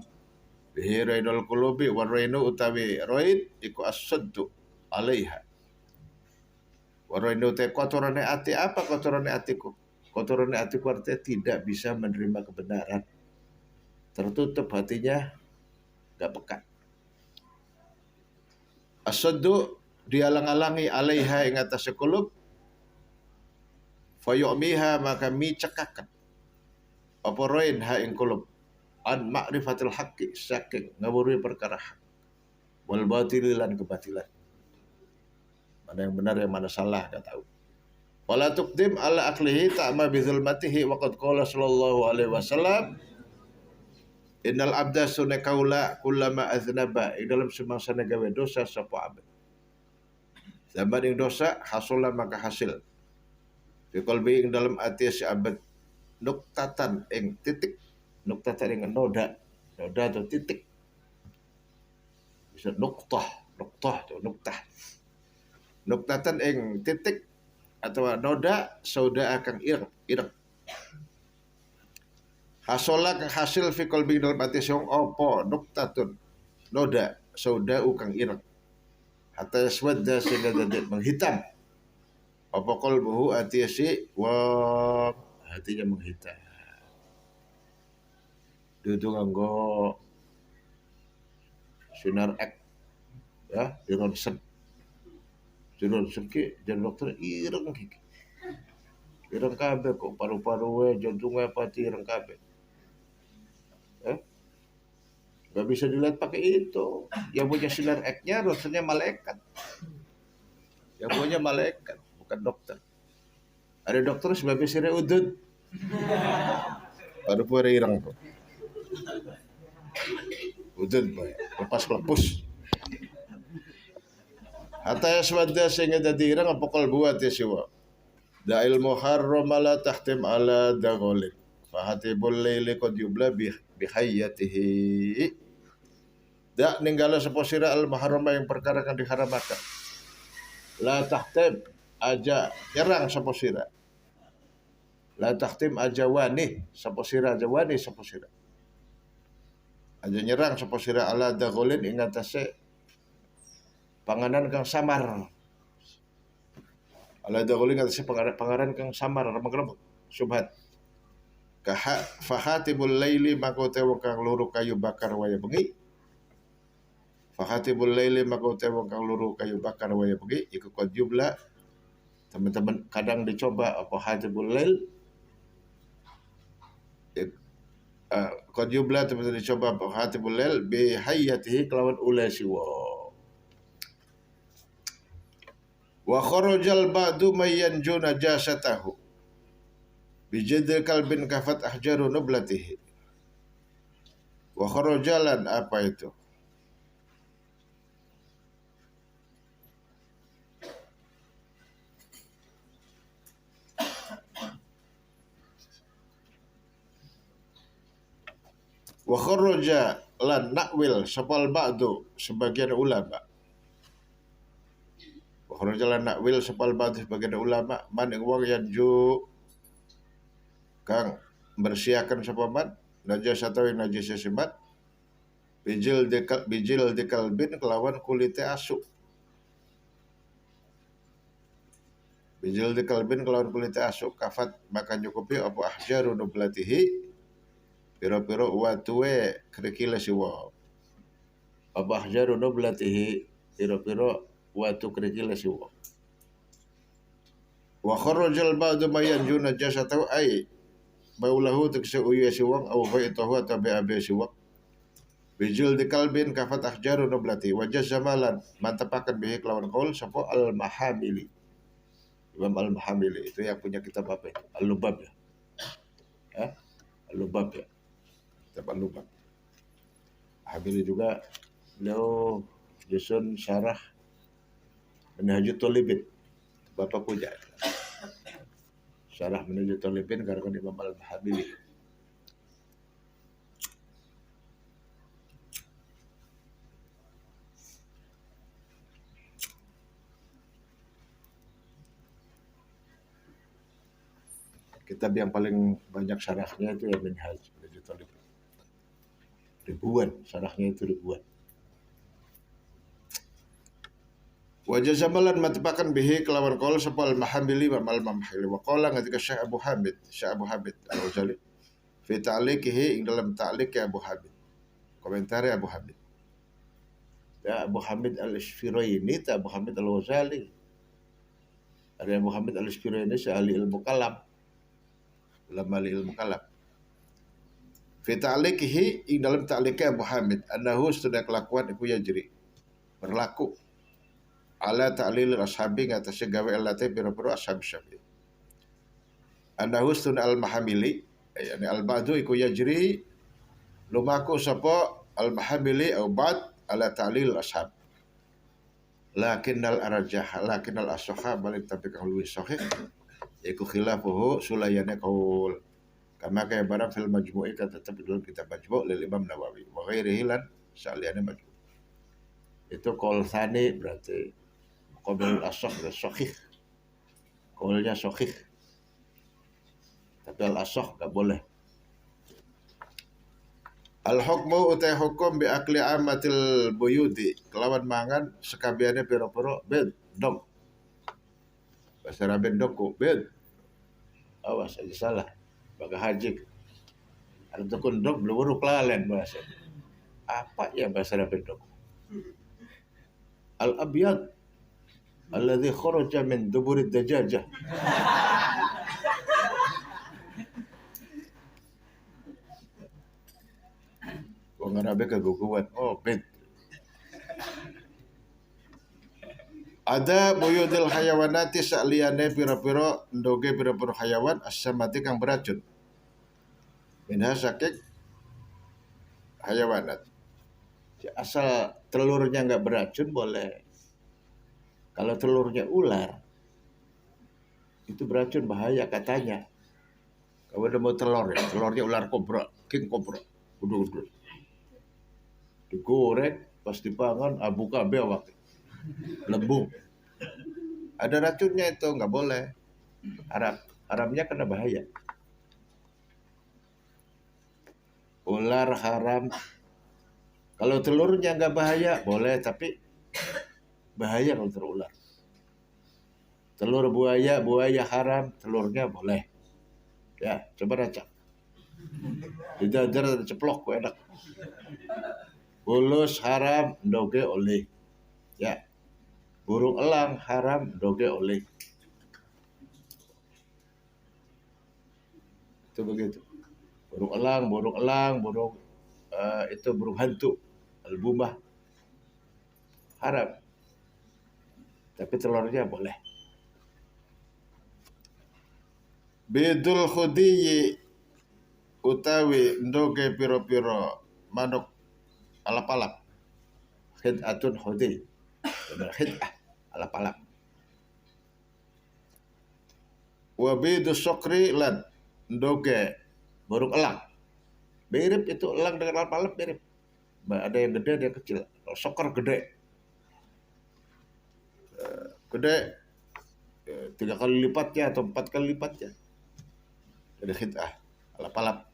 Bihi rainul qulubi wa rainu utawi rain iku as-saddu alaiha. Wa rainu te kotorane ati apa kotorane atiku? Kotorane atiku artinya tidak bisa menerima kebenaran. Tertutup hatinya, enggak peka. As-saddu dialang-alangi alaiha ing atas qulub fayu'miha maka mi cekakan apa rain ha ing qulub an ma'rifatil haqqi saking ngawuri perkara hak wal batil lan kebatilan, mana yang benar yang mana salah enggak tahu. Wala tuqdim ala aklihi ta'ma bi zulmatihi wa qad qala sallallahu alaihi wasallam innal abda sunna kaula kullama aznaba dalam semangsa gawe dosa sapa abad. Zaman ing dosa hasula maka hasil. Fi qalbi ing dalam ati si abad nuktatan ing titik. Nuktatan ing noda. Noda atau titik. Bisa nuktah atau nuktah. Nuktatan ing titik atau noda sauda akan ireng. Hasola kang hasil fi qalbi dalam ati sing apa nuktatun noda sauda kang ireng. Hatta yaswadda sehingga jadi menghitam. Apa qalbuhu ati si wa hatinya menghitam. Dudu nganggo sinar X ya, di ronsen. Di ronsen ki jan dokter ireng iki. Ireng kabeh kok paru-paru we jantung we pati ireng kabeh. Gak bisa dilihat pakai itu. Yang punya sinar X-nya rasanya malaikat. Yang punya malaikat, bukan dokter. Ada dokter sebagai sire udud. Baru pura irang tuh. Udud, lepas lepus. Hatta yaswadda sehingga jadi irang apa buat ya siwa. Da'il muharram la tahtim ala dagholik. Fahatibul layli qad yubla bihayyatihi. Dak ninggala sapa sira al muharrama yang perkara kan diharamakan. La tahtim aja nyerang sapa sira. La tahtim aja wani sapa sira aja wani sapa sira. Aja nyerang sapa sira ala daghulin ing atase panganan kang samar. Ala daghulin atase panganan kang samar remeg-remeg subhat. Fahatibul laili maka wong kang luru kayu bakar waya bengi. Fakhatibul laili maka wong kang luru kayu bakar waya bengi iku qad jumlah. Teman-teman kadang dicoba apa hatibul lail qad jumlah teman-teman dicoba apa hatibul lail bi hayyatihi kelawan ula siwa. Wa kharajal ba'du mayyanju najasatahu bijadil kalbin kafat ahjaru nublatihi. Wa kharajalan apa itu? Wa kharaja lan nakwil sapal ba'du sebagian ulama. Wa kharaja lan nakwil sapal ba'du sebagian ulama man ing wong yanju kang bersiakan sapa man najis atau najis simat bijil dekal bin kelawan kulite asu Bijil di kalbin kelawan kulit asuk kafat maka nyukupi apa ahjaru nublatihi piro-piro watue kerikila siwa. Apa ahjaru nublatihi piro-piro watu kerikila siwa. Wa kharrajal ba'du ma yanjuna jasatahu ay baulahu tekse uyu siwang au baitahu atau abe siwang. Bijil di kalbin kafat ahjaru nublati wajah zamalan mantapakan bihi kelawan kaul sapa al-mahamili. Imam Al-Mahamili itu yang punya kitab apa itu? Al-Lubab ya. Al-Lubab ya. Kitab Al-Lubab. Hamili juga beliau nyusun syarah Minhajut Thalibin. Bapak punya. Syarah Minhajut Thalibin karena Imam Al-Mahamili. Kitab yang paling banyak syarahnya itu ya Minhajut Thalibin. Ribuan, syarahnya itu ribuan. Wajah zamalan matipakan bihi kelawan qaul sapa al-Mahamili wa al-Mahamili wa qala ketika Syekh Abu Hamid Al-Ghazali fi ta'liqihi ing dalam ta'liq ya Abu Hamid. Komentar Abu Hamid. Ya Abu Hamid Al-Ishfiraini ta Abu Hamid Al-Ghazali. Ada Abu Hamid Al-Ishfiraini ahli ilmu kalam. Ulama ilmu kalam. Fi ta'liqihi ing dalam ta'liqnya Abu Hamid annahu sudah kelakuan iku yajri berlaku ala ta'lil ashabi ngatasé gawe alate pira-pira ashab syafi'i. Annahu sudah al-Mahamili yani al-ba'du iku yajri lumaku sapa al-Mahamili au ba'd ala ta'lil ashab. Lakinnal arjah lakinnal as-sahih balik tapi kaulu sahih iku khilafuhu sulayane qaul. Kama kaya barang fil majmu'i kata tetap dalam kitab majmu' lil Imam Nawawi wa ghairihi lan saliyane majmu'. Itu qaul tsani berarti qaul as-sahih sahih. Qaulnya sahih. Tapi al-asah enggak boleh. Al-hukmu utai hukum bi akli amatil buyudi kelawan mangan sekabiane pira-pira bed dog. Bahasa Arab dog bed. Awas aja salah. Baga haji. Ada tukun dog belum uruk lalen bahasa. Apa ya bahasa Arab dog? Al-abyad alladhi kharaja min dubur ad-dajajah. Wong Arabe keguguan. Oh, bed. Ada buyudil hayawanati sa'liyane pira-pira ndoge pira-pira hayawan as-samati kang beracun. Minha sakik hayawanat. Asal telurnya enggak beracun boleh. Kalau telurnya ular itu beracun bahaya katanya. Kalau ada mau telur ya, telurnya ular kobra, king kobra, gede-gede. Digoreng pas dipangan abu kabeh awak. Lembung. Ada racunnya itu nggak boleh. Haramnya kena bahaya. Ular haram. Kalau telurnya nggak bahaya boleh, tapi bahaya kalau terular. Telur buaya haram, telurnya boleh. Ya, coba racak. Tidak ada ceplok enak. Bulus haram, doge oleh. Ya. Burung elang haram, doge oleh. Itu begitu. Burung elang, itu burung hantu, albumah haram. Tapi telurnya boleh. Bidul khudiyyi utawi ndoge piro-piro manuk alap-alap. Khid'atun khudi. Khid'ah alap-alap. Wa bidu sokri lan ndoge burung elang. Mirip itu elang dengan alap-alap mirip. Ada yang gede, ada yang kecil. Kalau sokor gede. Gede 3 kali lipatnya atau 4 kali lipatnya. Jadi khid'ah alap-alap.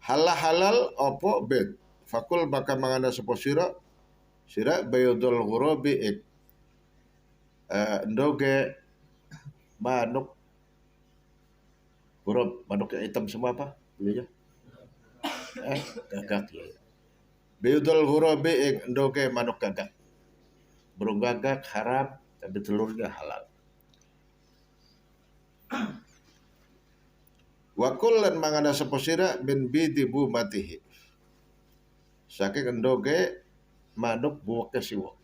Halal opo bed. Fakul maka mangana sapa sira baydul ghurabi ndoge manuk huruf manuk yang hitam semua apa? Iya. Gagak ya. Bidul ghurabi ing endoke manuk gagak. Burung gagak haram tapi telurnya halal. Wa kullan mangana saposira bin bidi bu matihi. Saking endoge manuk buwake siwak.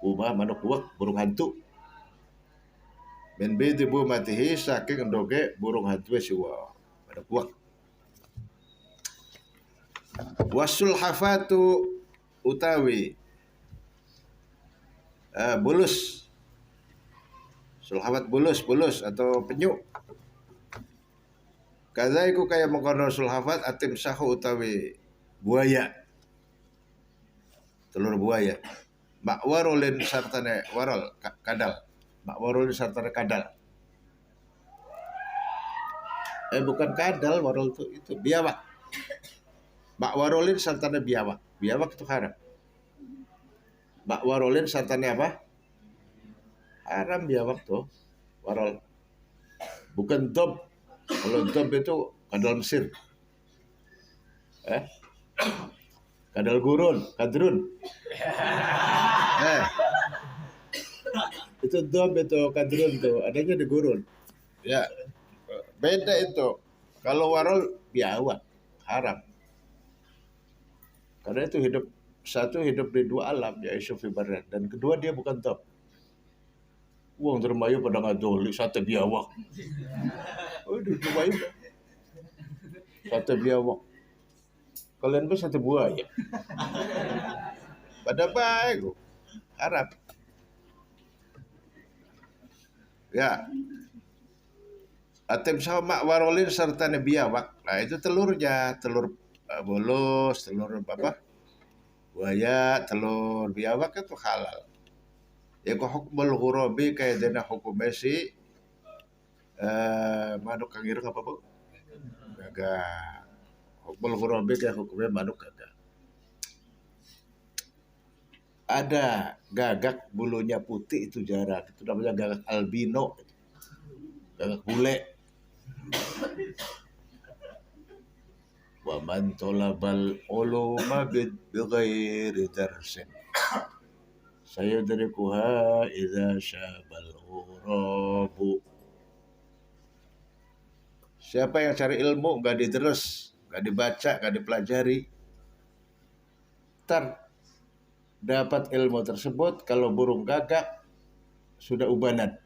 Buma manuk buwak burung hantu. Bin bidi bu matihi saking endoge burung hantu siwak. Manuk buwak. Wasul hafatu utawi bulus. Sulhafat bulus atau penyu. Kadzaiku kaya mengkono sulhafat atim sahu utawi buaya. Telur buaya. Makwarulin sartane warol kadal. Makwarulin sartane kadal. Bukan kadal, warol itu biawak. Makwarulin sartane biawak. Biawak itu haram. Makwarulin sartane apa? Haram biawak tuh. Warol. Bukan dob. Kalau dob itu kadal Mesir. Kadal gurun, kadrun. Itu dob itu kadrun tuh, adanya di gurun. Ya, beda itu. Kalau warol biawak, haram. Karena itu hidup di dua alam, yaitu fibaran. Dan kedua dia bukan top. Uang termayu pada ngadoli sate biawak. Udah termayu. Sate biawak. Kalian pun sate buaya. Pada baik. Harap. Ya. Atem sama warolin serta biawak. Nah itu telurnya. Telur bolos, telur apa? Buaya, telur biawak itu halal. Ya kok hukmul ghurabi kayak dena hukumnya si manuk kangireng apa bu? Gagak. Hukmul ghurabi kayak hukumnya manuk gagak. Ada gagak bulunya putih itu jarang. Itu namanya gagak albino. Gagak bule. Wa man talabal uluma bighairi darsin sayudrikuha idza syabal ghurabu. Siapa yang cari ilmu gak diterus, gak dibaca, gak dipelajari, dapat ilmu tersebut kalau burung gagak sudah ubanan.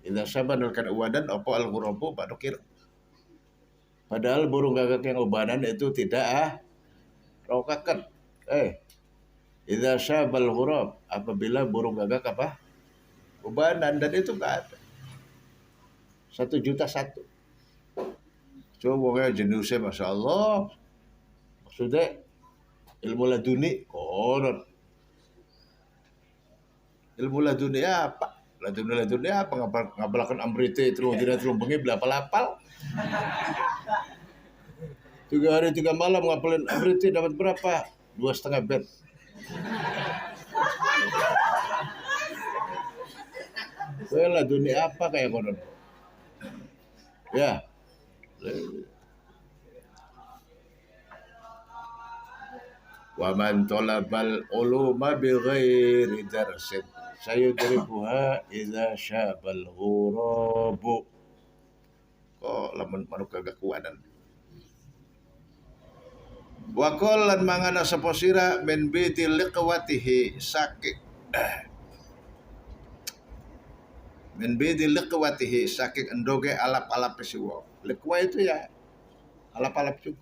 Idza syabal kan ubanan apa al ghurabu badukir. Padahal burung gagak yang ubanan itu tidak rokakan. Idza syabal ghurab, apabila burung gagak apa? Ubanan, dan itu enggak ada. 1.000.000. Coba jenisnya Masya Allah. Maksudnya ilmu laduni konon. Ilmu laduni apa? Laduni apa? Ngapalakan amrite terus tidak terus bengi belapal-lapal. 3 hari 3 malam ngapalin amrite dapat berapa? 2,5 bed. Well, dunia apa kayak konon? Ya. Wa man talabal uluma bighairi darsin sayudrikuha idza syabal ghurabu. Kok lamun manuk gagak kuadan. Wa qallan mangana saposira min biti liqwatihi sakit. Min biti liqwatihi saking endoge alap-alap siwa. Liqwa itu ya alap-alap juga.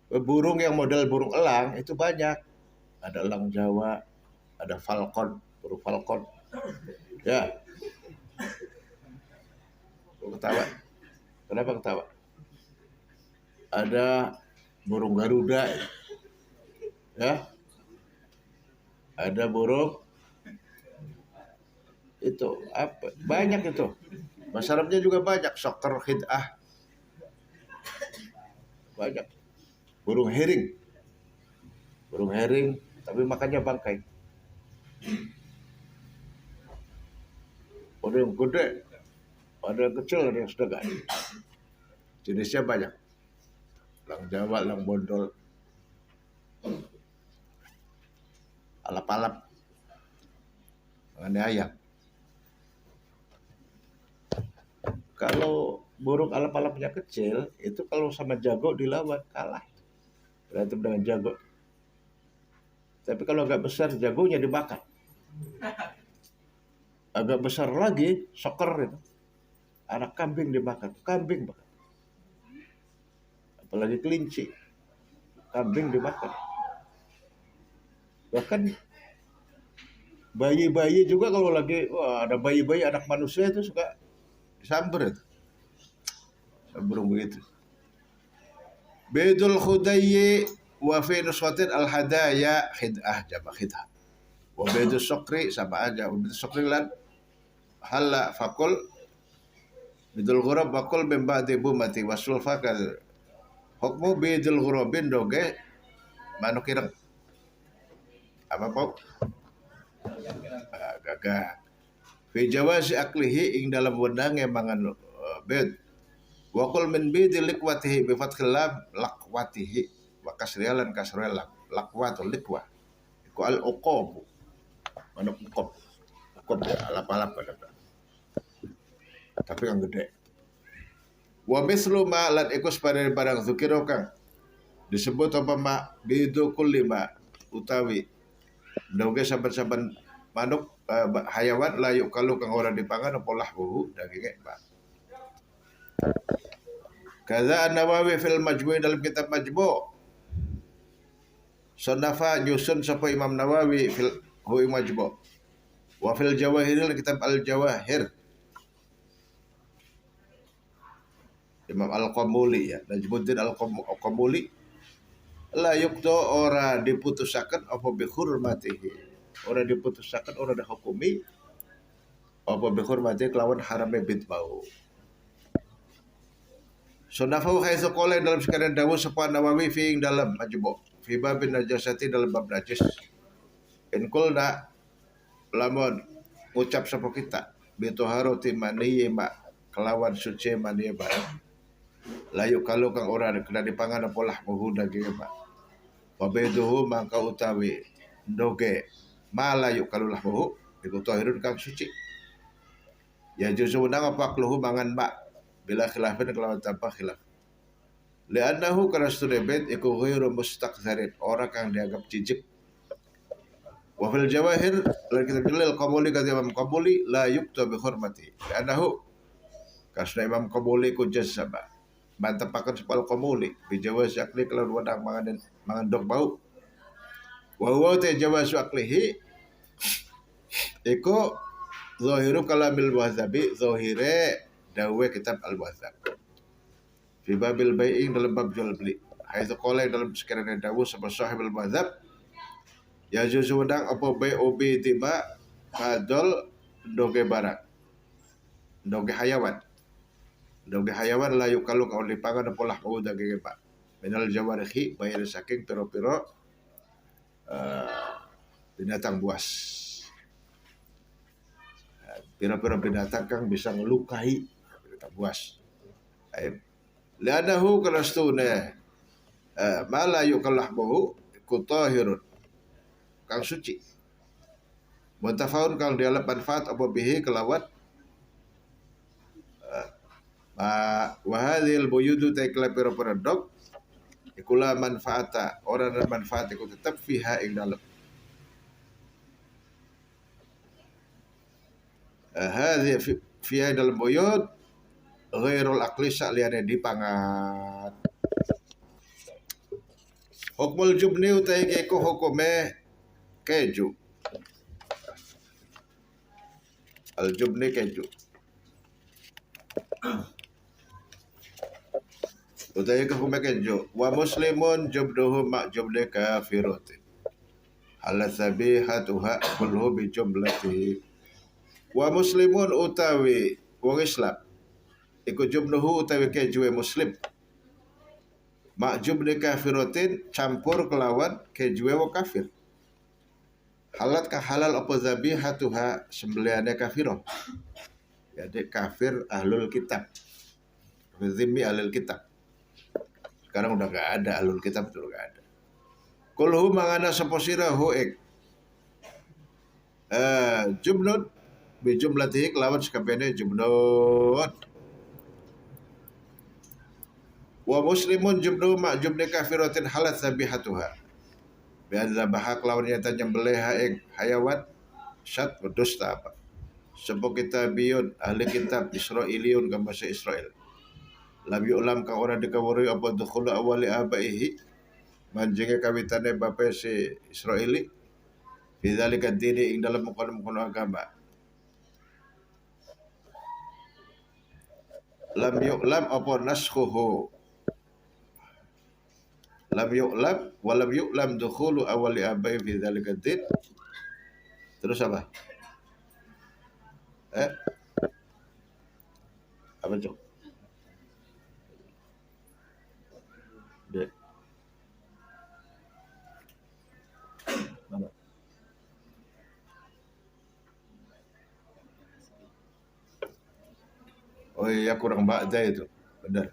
Burung yang model burung elang itu banyak. Ada elang Jawa, ada falcon, burung falcon. Ya. Ketawa. Kenapa ketawa? Ada burung Garuda. Ya. Ada burung itu apa? Banyak itu. Bahasa Arabnya juga banyak. Sokor khid'ah. Banyak. Burung herring. Burung herring, tapi makannya bangkai. Ada yang gede, ada yang kecil, ada yang sedang. Jenisnya banyak. Lang Jawa, lang bondol, alap-alap, mengenai ayam. Kalau burung alap-alapnya kecil, itu kalau sama jago dilawan, kalah. Berantem dengan jago. Tapi kalau agak besar, jagonya dibakar. Agak besar lagi, soker itu. Anak kambing dibakar, kambing bakar. Apalagi kelinci, kambing dibakar. Bahkan bayi-bayi juga kalau lagi, wah ada bayi-bayi anak manusia itu suka disamber itu. Burung begitu. Bidul khudayyi wa fi nuswatin al hadaya khid'ah jama khid'ah. Wa bidul sokri sama aja. Wa bidul sokri lan halla fakul bidul ghurab bakul bimba debu mati wasul fakal. Hukmu bidul ghurabin doge manuk ireng. Apa pok? Gagah. Fi jawazi aklihi ing dalam wenang mangan bid. Wa qul min bidil likwatihi bi fathil lam laqwatihi wa kasrilan kasrel laqwatul liqwa. Iku al uqab. Manuk uqab. Uqab alap-alap ada. Tapi yang gede. Wa mislu ma lan iku separe barang zikira kang disebut apa ma bidu kulli ma utawi doge saben-saben manuk hayawan layu kalau kang ora dipangan apa lahbuhu dagingnya ba. Kaza An-Nawawi fil Majmu' dalam kitab Majmu'. Sanafa nyusun sapa Imam Nawawi fil Majmu'. Wa fil Jawahir kitab Al-Jawahir. Imam Al-Qamuli ya, Najmuddin Al-Qamuli la yukto ora diputusaken apa bi hurmatihi. Ora diputusaken ora dihukumi apa bi hurmati kelawan harame bidbau. Sunafahu haitsu qala dalam sekalian dawuh sapa Nawawi fi dalam Majmu' fi babin najasati dalam bab najis. In qulna lamun ucap sapa kita bi taharati maniyyi ma kelawan suci maniyyi barang. Layu kalau kang ora kena dipangan apa lah muhu daging ma. Wa baiduhu mangka utawi doge malayu kalau lah muhu iku tahirun kang suci. Ya juzu nang apa kluhu mangan ma bila khilafin kelawan tanpa khilaf. Li'annahu kana studebet iku ghairu mustaqzarin, orang kang dianggap jijik. Wa fil Jawahir lan kitab Jalil Qamuli kata Imam Qamuli la yukta bi hurmati. Li'annahu kasna Imam Qamuli ku jazzaba. Bantepaken sepal Qamuli bi jawaz akli kelawan wadang mangan dog bau. Wa huwa ta jawaz aklihi iku zahiru kalamil Wahzabi, zahire dawe kitab Al-Wahzab. Fi babil bai'ing dalam bab jual beli. Haitsu qala dalam sekiranya dawuh sama sahib Al-Wahzab. Ya juzu wadang apa bai'u bi tiba fadol doge barang. Doge hayawan. Doge hayawan la yukalu kau dipangan apa lah mau daging pak. Minal jawarihi bayar saking piro-piro binatang buas. Piro-piro binatang kang bisa melukai binatang buas. Lianahu kalastune mala yukallahu kutahirun kang suci. Muntafaun kang dialap manfaat apa bihi kelawat wa hadhil buyudu taikla pira-pira dog ikula manfaata orang dan manfaat iku tetap fiha ing dalem. Hadhi fiha dalam buyut ghairul aqli saliyane dipangan. Hukmul jubni utai iku hukume keju. Al jubni keju. Utai iku hukume keju. Wa muslimun jubduhu mak jubli kafirutin. Ala sabihatuha kulhu bi jumlatihi. Wa muslimun utawi wong Islam iku jubnuhu utawi kejuwe muslim makjub li kafirotin campur kelawan kejuwe wong kafir. Halat ka halal apa zabihatuha sembelihane kafiroh. Jadi kafir ahlul kitab. Zimmi ahlul kitab. Sekarang udah gak ada ahlul kitab, itu gak ada. Kulhu mangana saposira hoek. Jumnud bi jumlatihi lawan sakabehane jumnud. Wa muslimun jumnu ma jumni kafiratin halat sabihatuha. Bi adzabaha lawan nyata nyembelih ing hayawan syat dusta apa. Sebuah kitabiyun ahli kitab Israiliyun ke bahasa Israel. Lam yu'lam ka ora dikawuri apa dukhulu awali abaihi manjinge kawitane bapak si Israeli bidzalika dini ing dalam mengkono agama. Lam yu'lam apa naskhuhu. Lam yu'lam wa lam yu'lam dukhulu awali abaihi bidzalika din. Terus apa? Apa cok? Dek. Mana? Oh iya kurang ba'da itu. Benar.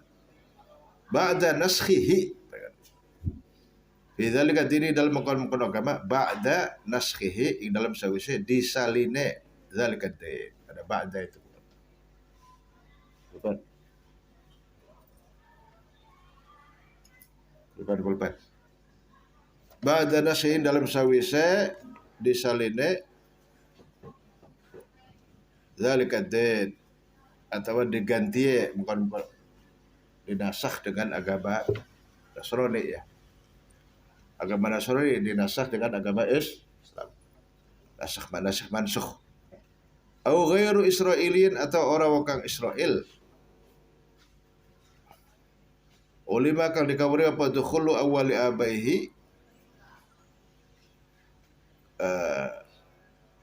Ba'da naskhihi. Bidzalika dini dalam mengkono agama ba'da naskhihi ing dalam sawise disaline zalika din. Ada ba'da itu. Bukan. Bukan. Ba'da naskhihi dalam sawise disaline zalika din atau diganti bukan dinasakh dengan agama Nasrani ya. Agama Nasrani dinasakh dengan agama Islam. Nasakh mansukh. Au ghairu Israilin atau orang wakang Israel. Ulima kang dikawuri apa dukhulu awali abaihi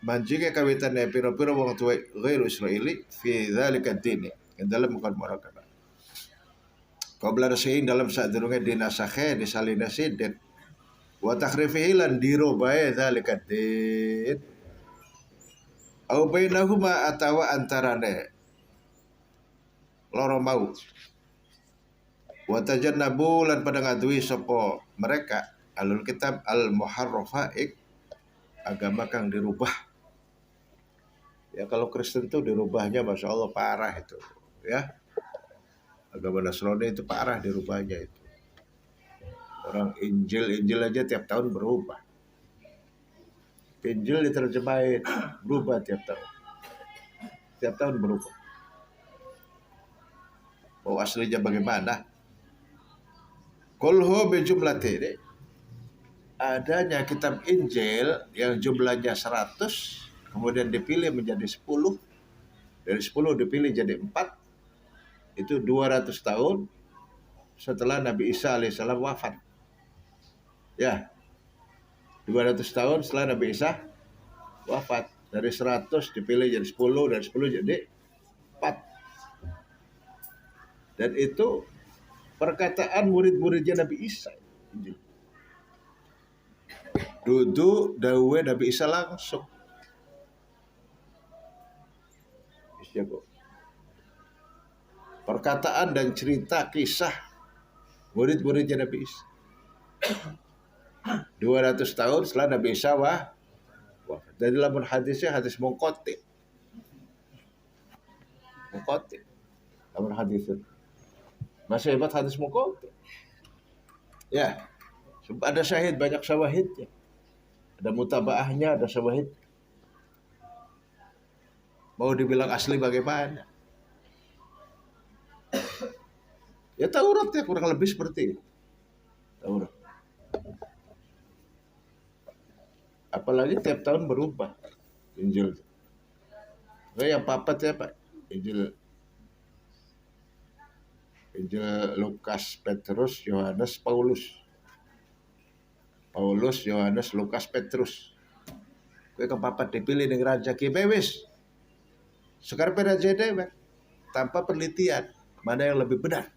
manjinge kawitane pira-pira wong tuwa ghairu Israili fi dzalika dini dalam bukan murakabah. Qabla rasain dalam sadurunge dinasakhe disalina sidin wa takhrifihi lan dirobae dzalika din au bainahuma atawa antarane loro mau wa tajannabu lan pada ngadui sapa mereka alul kitab al muharrafa agama kang dirubah. Ya kalau Kristen tuh dirubahnya Masya Allah parah itu ya. Agama Nasrani itu parah dirubahnya itu. Orang Injil aja tiap tahun berubah. Injil diterjemahin berubah tiap tahun. Tiap tahun berubah. Mau aslinya bagaimana? Kulhu bijumlatini. Adanya kitab Injil yang jumlahnya 100 kemudian dipilih menjadi 10, dari 10 dipilih jadi 4, itu 200 tahun setelah Nabi Isa alaihissalam wafat. Ya, 200 tahun setelah Nabi Isa wafat. Dari 100 dipilih jadi 10, dari 10 jadi 4. Dan itu perkataan murid-muridnya Nabi Isa. Dudu dawe Nabi Isa langsung. Perkataan dan cerita kisah murid-muridnya Nabi Isa 200 tahun setelah Nabi Isa wafat. Dan dalam hadisnya hadis mungqati. Dalam hadis masih hebat hadis mungqati. Ya, ada syahid, banyak syawahidnya. Ada mutabaahnya, ada syawahid. Mau dibilang asli bagaimana? Ya Taurat ya kurang lebih seperti itu. Taurat. Apalagi tiap tahun berubah Injil. Nah, yang papat ya Pak, Injil Lukas, Petrus, Yohanes, Paulus, Yohanes, Lukas, Petrus. Kue kepapat dipilih dengan raja kibewis. Sekarang raja dewe tanpa penelitian mana yang lebih benar.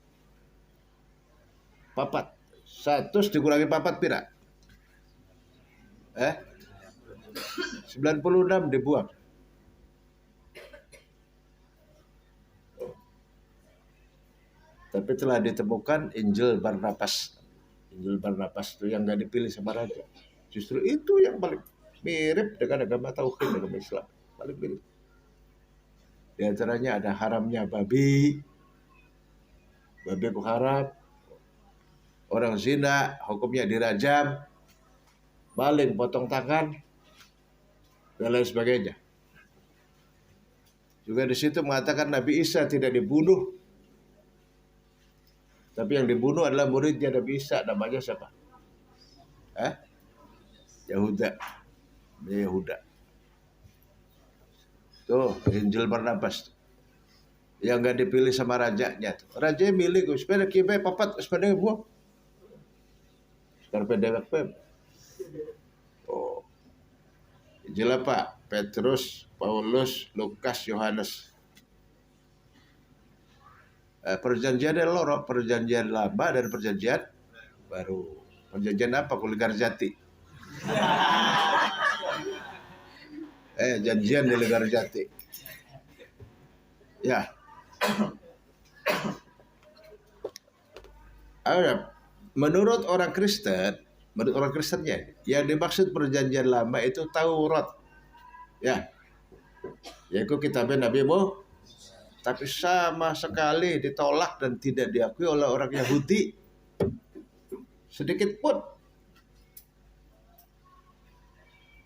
Papat 100 dikurangi papat pira? 96 dibuang. Tapi telah ditemukan Injil Barnabas. Injil Barnabas itu yang nggak dipilih sama raja. Justru itu yang paling mirip dengan agama tauhid, agama Islam. Paling mirip. Di antaranya ada haramnya babi ku haram, orang zina hukumnya dirajam, maling potong tangan, dan lain sebagainya. Juga di situ mengatakan Nabi Isa tidak dibunuh, tapi yang dibunuh adalah muridnya Nabi Isa, namanya siapa? Yahuda. Yahuda. Tuh, Injil Barnabas. Yang gak dipilih sama rajanya. Raja milih, sepeda kibai papat, sepeda buah. Sekarang dewek pem. Oh. Injil apa? Petrus, Paulus, Lukas, Yohanes. Perjanjian loro, perjanjian lama dan perjanjian baru. Perjanjian apa? Kuligar Jati. Janjian di Ligar Jati. Ya. Menurut orang Kristennya, yang dimaksud perjanjian lama itu Taurat. Ya. Yaitu kitabnya Nabi Muhammad. Tapi sama sekali ditolak dan tidak diakui oleh orang Yahudi. Sedikit pun.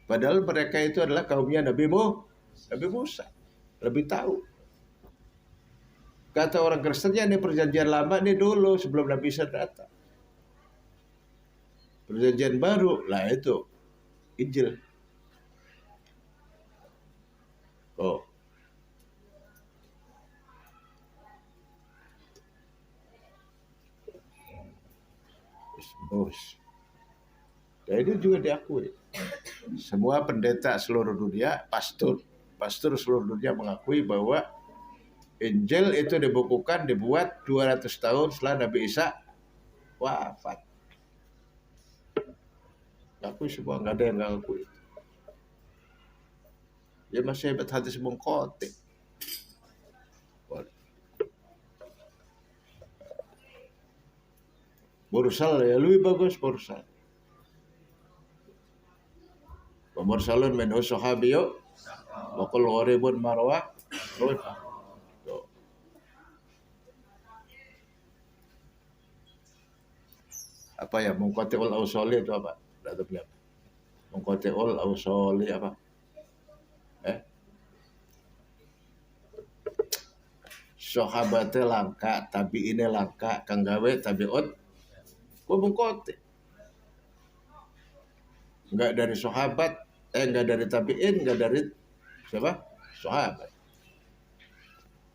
Padahal mereka itu adalah kaumnya Nabi Musa. Lebih tahu. Kata orang Kristennya ini perjanjian lama ini dulu sebelum Nabi Isa datang. Perjanjian baru lah itu Injil. Oh. Dan itu juga diakui. Semua pendeta seluruh dunia, pastor seluruh dunia mengakui bahwa Injil itu dibuat 200 tahun setelah Nabi Isa wafat. Ngakui semua, nggak ada yang nggak ngakui. Ya masih hebat hadis mengkote. Mursal ya lebih bagus mursal. Mursalun min sahabiyo wa qul gharibun marwa. Apa ya, mengkotiul ausoli itu apa? Datanya. Mengkotiul ausoli apa? Sahabatnya langka, tapi ini langka, kang gawe tabiut. Gua mengkoti. Enggak dari sahabat, enggak dari tabiin, enggak dari siapa? Sahabat.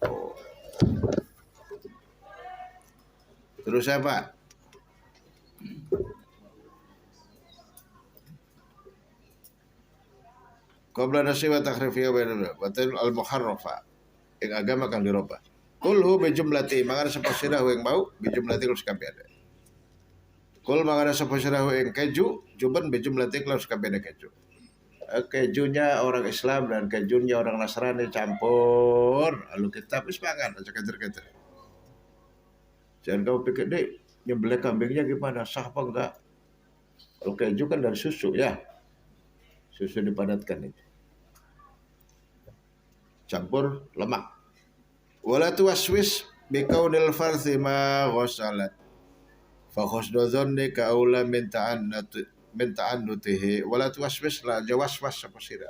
Oh. Terus apa? Qabla nasi wa takhrifiya batal al-muharrafa. Yang agama kang dirubah. Kulhu bijumlati, mangana sapasirahu yang mau bijumlati kalau sekabeh ada. Kul mangana sapasirahu yang keju, juban bijumlati kalau sekabeh ada keju. Kejunya orang Islam dan kejunya orang Nasrani campur, lalu kita habis makan aja keter-keter. Jangan kau pikir deh, nyembelih kambingnya gimana, sah apa enggak? Kalau keju kan dari susu ya, susu dipadatkan itu. Campur lemak. Wala tuwaswis bikaunil farthi ma ghasalat. Fa khusnu dhannika aula min ta'annutihi. Wala tuwaswis la jawaswas apa sira.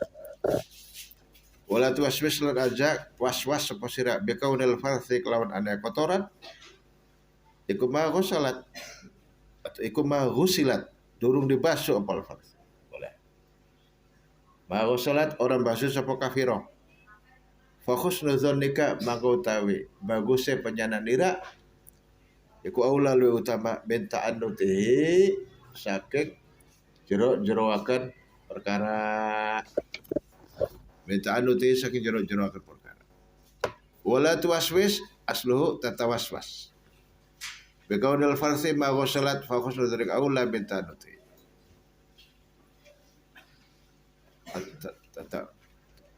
Wala tuwaswis la aja waswas apa sira bikaunil farthi kelawan ane kotoran. Iku ma ghasalat atau iku ma ghusilat durung dibasuh apa farth. Boleh. Ma ghasalat orang basuh sapa kafiro. Fokus nuzonnika mangutawi bagusnya penyanan nira iku aula lu utama bentaan nuti saking jero-jeroakan perkara bentaan nuti saking jero-jeroakan perkara wala tuwaswis asluhu tatawaswas bikaunil farsi ma ghusalat fokus nuzonika aula bentaan nuti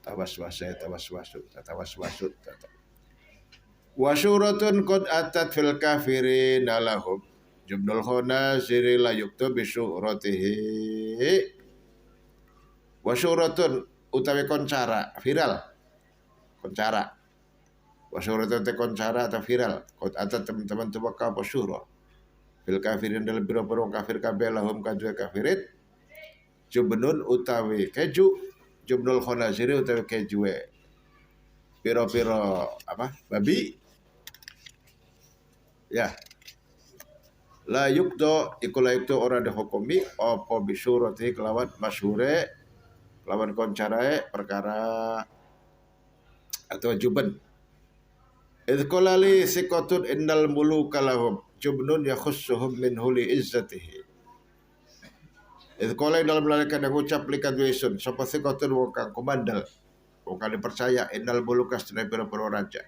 tawaswasut. Wa syuratun qad atat fil kafirin lahum jumnul khonaziri la yuktu bi syuratihi. Wa syuratun utawi koncara viral koncara. Wa syuratun te koncara atau viral qad atat teman-teman tubaka apa syurah fil kafirin dalam biro-biro kafir kabeh lahum kadue kafirin jubnun utawi keju jumnul khonaziri utawi keju piro-piro apa babi ya la yukdo ikula yukdo ora dihukumi apa bisurati kelawan masyhure kelawan koncarae perkara atau juben idkolali sikotun innal muluka lahum jubnun yakhussuhum min huli izzatihi idkolai dalam lalikan yang ucap likat wisun sapa sikotun wong kang komandel wong kang dipercaya innal muluka sedaya pira-pira raja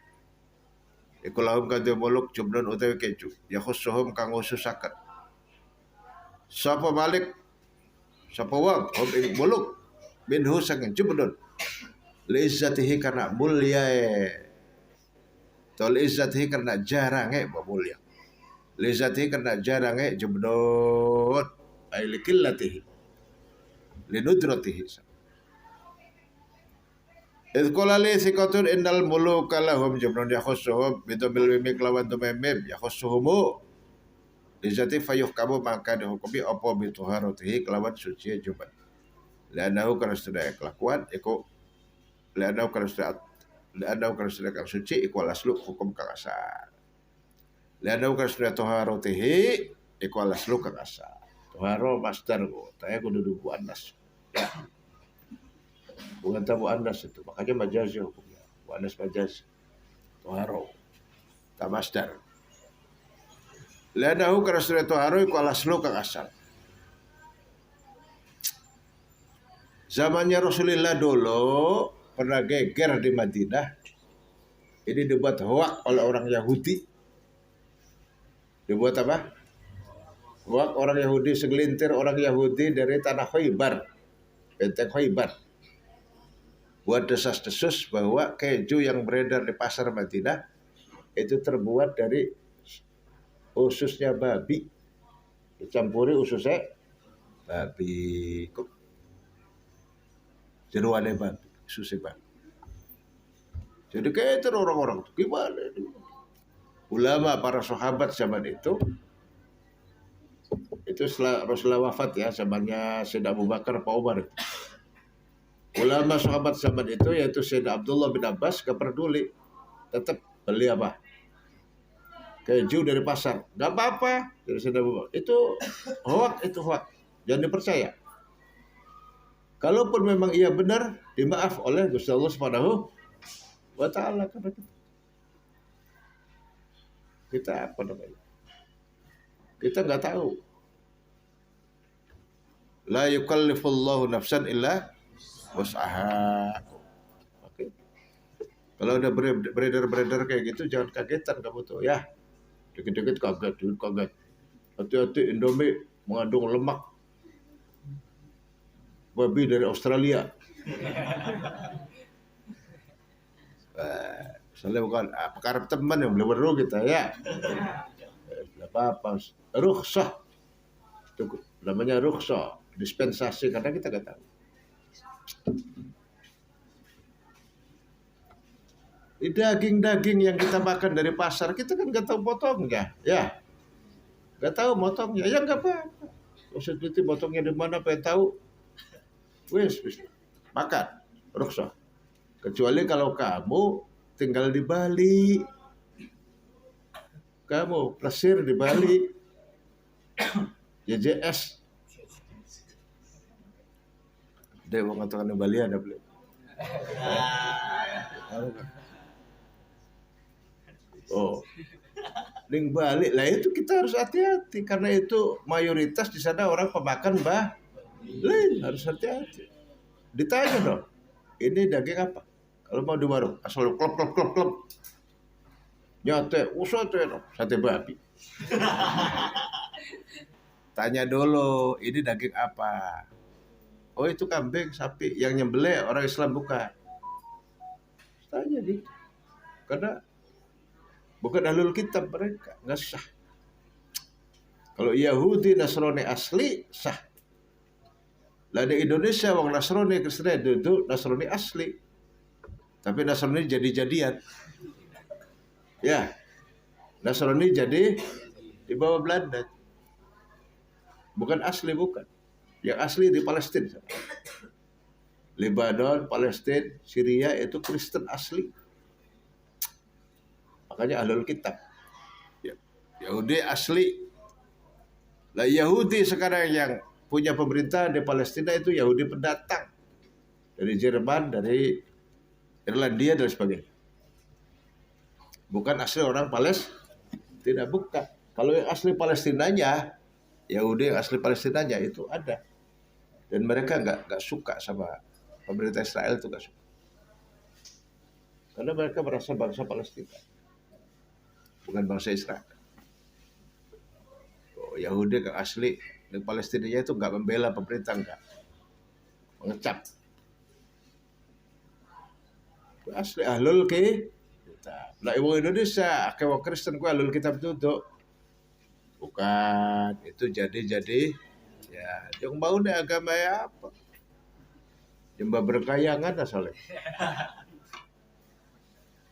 iku lahum kadhe muluk jubnun utawi keju yakhussuhum kang khususaken sapa malik sapa wong hum ing muluk minhu saking jubnun li izzatihi karena mulyae to li izzatihi karena jarange mulia li izzatihi karena jarange jubnun ay likillatihi linudratihi idkolali sikotun innal muluka lahum jumnun yakhussuhum bidomil mimik lawan domemim yakhussuhumu izati fayuh kamu maka dihukumi apa bituharatihi kelawan suci jumat lianahu karena sudah kelakuan iku lianahu karena sudah kang suci iku alaslu hukum kang asal lianahu karena sudah tuharatihi iku alaslu kang asal tuharo masdar ku tanya kudu duku anas ya bukan tabu anas itu makanya majazi hukumnya anas majazi tuharo tamasdar lianahu karena sudah tuharo iku alaslu kang asal zamannya Rasulullah dulu pernah geger di Madinah ini dibuat hoak oleh orang Yahudi dibuat apa hoak orang Yahudi segelintir orang Yahudi dari tanah Khaybar benteng Khaybar buat desas-desus bahwa keju yang beredar di pasar Madinah itu terbuat dari ususnya babi dicampuri ususnya babi jeruannya babi ususnya babi jadi kayak itu orang-orang itu gimana itu ulama para sahabat zaman itu setelah Rasulullah wafat ya zamannya Sayyidina Abu Bakar Pak Umar itu. Ulama sahabat zaman itu yaitu Sayyidina Abdullah bin Abbas gak peduli tetap beli apa keju dari pasar gak apa-apa dari Sayyidina Abu Bakar itu hoak jangan dipercaya kalaupun memang ia benar dimaaf oleh Gusti Allah Subhanahu wa taala karena kita apa namanya kita nggak tahu la yukallifullahu nafsan illa wus'aha. Oke. Kalau udah beredar kayak gitu jangan kagetan kamu tuh ya. Dikit-dikit kaget. Hati-hati Indomie mengandung lemak babi dari Australia. Soalnya bukan perkara teman yang belum kita ya. Apa-apa rukhsah. Itu namanya rukhsah. Dispensasi karena kita nggak tahu. Daging-daging yang kita makan dari pasar kita kan nggak tahu potongnya, ya nggak tahu motongnya, ya nggak apa-apa. Usah teliti potongnya di mana, apa tahu, wis makan, rukhsah. Kecuali kalau kamu tinggal di Bali, kamu plesir di Bali, JJS. Dia mau ngatakan di Bali ada beli. Oh, ning Bali lah itu kita harus hati-hati karena itu mayoritas di sana orang pemakan lain harus hati-hati. Ditanya dong, ini daging apa? Kalau mau di warung, asal klop. Nyate, sate babi. Tanya dulu, ini daging apa? Oh itu kambing, sapi, yang nyembelih orang Islam bukan. Tanya gitu. Karena Bukan ahlul kitab mereka, nggak sah. Kalau Yahudi Nasrani asli sah. Lah di Indonesia wong Nasrani Kristen itu Nasrani asli. Tapi Nasrani jadi-jadian. Ya, Nasrani jadi di bawah Belanda. Bukan asli, bukan. Yang asli di Palestina. Lebanon, Palestina, Syria itu Kristen asli. Makanya ahlul kitab. Ya. Yahudi asli. Lah Yahudi sekarang yang punya pemerintah di Palestina itu Yahudi pendatang. Dari Jerman, dari Irlandia dan sebagainya. Bukan asli orang Palestina, bukan. Kalau yang asli Palestinanya, Yahudi yang asli Palestinanya itu ada. Dan mereka nggak suka sama pemerintah Israel, itu nggak suka. Karena mereka merasa bangsa Palestina, bukan bangsa Israel. Yahudi yang asli di Palestinanya itu nggak membela pemerintah, nggak mengecap. Asli ahlul kitab. Lah ibu Indonesia, kayak Kristen ku ahlul kitab itu bukan. Itu jadi ya yang mau nih agama ya apa? Nyembah berkayangan asalnya.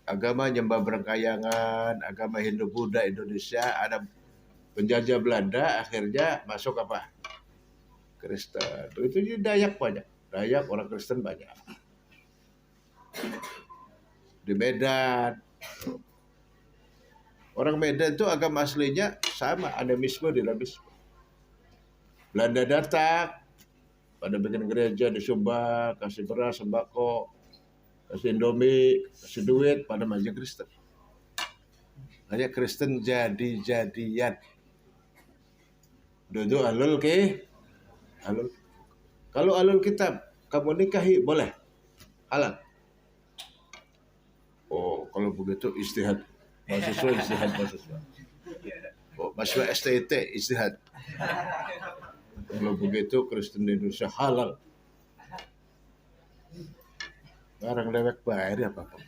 Agama nyembah berkayangan, agama Hindu Buddha Indonesia ada penjajah Belanda akhirnya masuk apa? Kristen. Itu Dayak banyak. Dayak orang Kristen banyak. Di Medan. Orang Medan itu agama aslinya sama, animisme, dinamisme. Belanda datang, pada bikin gereja disumbang, kasih beras, sembako, kasih Indomie, kasih duit, pada maju Kristen. Hanya Kristen jadi-jadian. Duduk alul alul. Kalau alul kitab, kamu nikahi boleh, halal. Oh, kalau begitu istihad. Mahasiswa istihad mahasiswa. Oh, mahasiswa STT istihad. Kalau begitu Kristen di Indonesia halal. Barang lewek bayar ya Bapak.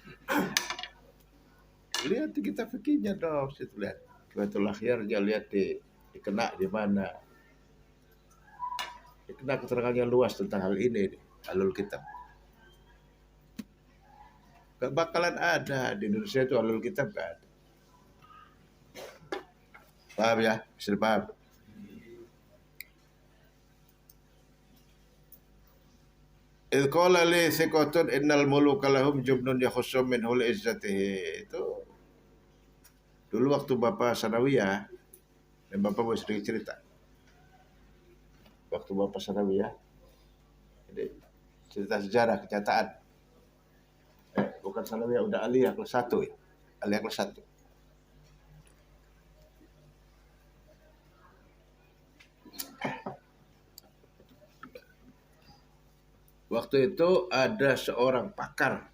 Lihat di kitab fikihnya dong, situ lihat. Kitabul Akhyar dia lihat dikena di mana. Dikena keterangannya luas tentang hal ini, alul kitab. Gak bakalan ada di Indonesia itu alul kitab, gak ada. Paham ya? Bisa dipaham? Idh qala li thiqatun innal muluka lahum jubnun yakhussum min hul izzatihi. Itu dulu waktu Bapak sanawiyah, dan Bapak mau sering cerita. Waktu Bapak sanawiyah, jadi cerita sejarah, kenyataan. Bukan sanawiyah, udah aliyah kelas 1 ya. Aliyah kelas 1. Waktu itu ada seorang pakar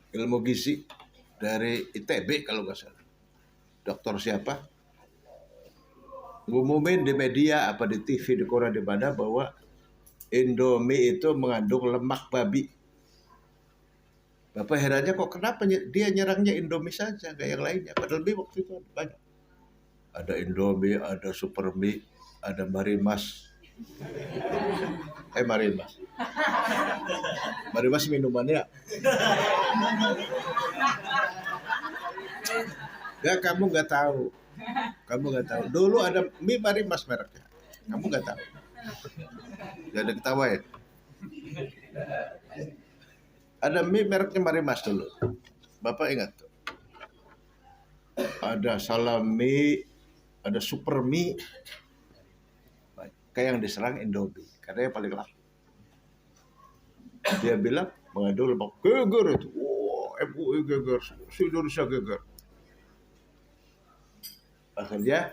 ilmu gizi dari ITB kalau nggak salah. Dokter siapa? Ngumumin di media apa di TV, di koran, di mana bahwa Indomie itu mengandung lemak babi. Bapak herannya kok kenapa dia nyerangnya Indomie saja, nggak yang lainnya. Padahal mie waktu itu banyak. Ada Indomie, ada Supermie, ada Marimas. Marimas. Marimas minumannya. Gak, kamu nggak tahu. Kamu nggak tahu. Dulu ada mie Marimas mereknya. Kamu nggak tahu. Gak ada ketawa ya. Ada mie mereknya Marimas dulu. Bapak ingat tuh. Ada salami, ada super mie. Kayak yang diserang Indomie. Karena yang paling laku. Dia bilang mengandung lemak. Geger itu. Wow, MUI geger. Indonesia geger. Akhirnya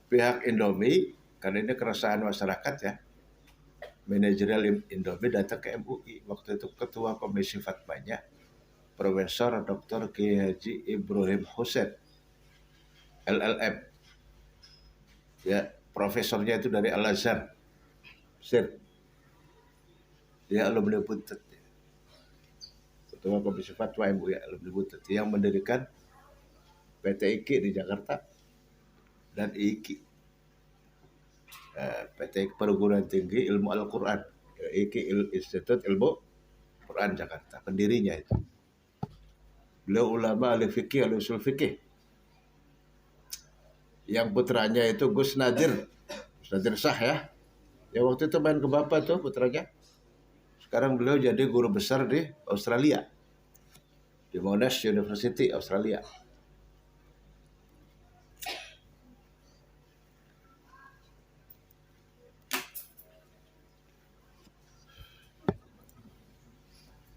pihak Indomie, karena ini keresahan masyarakat ya, manajerial Indomie datang ke MUI. Waktu itu ketua komisi fatwanya Profesor Dr. Kiai Haji Ibrahim Hussein LLM. Ya, profesornya itu dari Al-Azhar. Dia alumni Puntet. Ketua Komisi Fatwa MUI Alumni Buntut yang mendirikan PT IKI di Jakarta dan IKI, PT Perguruan Tinggi Ilmu Al-Quran, IKI Institut Ilmu Quran Jakarta, pendirinya itu. Beliau ulama ahli fikih, ahli usul fikih. Yang putranya itu Gus Nadir Shah ya. Yang waktu itu main ke Bapak tuh putranya. Sekarang beliau jadi guru besar di Australia. Di Monash University, Australia.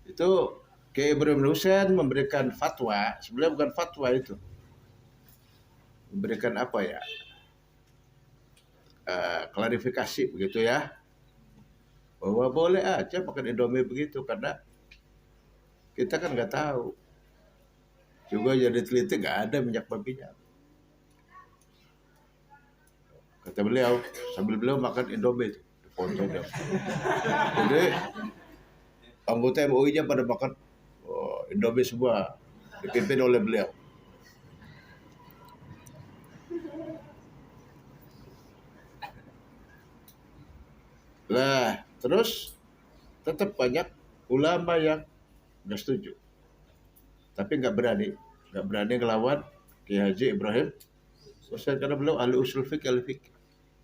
Itu Kiai Ibrahim Husain memberikan fatwa, sebenarnya bukan fatwa itu. Memberikan apa ya? Klarifikasi begitu ya. Bahwa boleh aja makan Indomie begitu karena kita kan nggak tahu. Juga jadi teliti nggak ada minyak babinya. Kata beliau, sambil beliau makan Indomie itu, foto dia. Jadi anggota MUI-nya pada makan Indomie semua, dipimpin oleh beliau. Lah, terus tetap banyak ulama yang nggak setuju, tapi nggak berani ngelawan Kiai Haji Ibrahim Husain karena beliau ahli usul fikih, ahli fikih,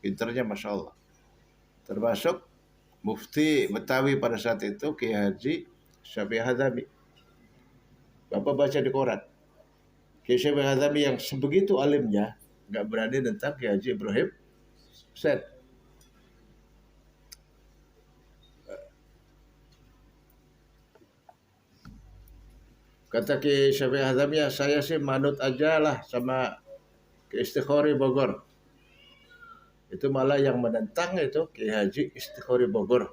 pinternya masya Allah. Termasuk Mufti Betawi pada saat itu Kiai Haji Syafi'i Hadzami. Bapak baca di koran, Kiai Syafi'i Hadzami yang sebegitu alimnya nggak berani tentang Kiai Haji Ibrahim Husain. Kata Kiai Syafi'i Hadzami, ya saya sih manut aja lah sama Kiai Istighori Bogor. Itu malah yang menentang itu Kiai Haji Istighori Bogor.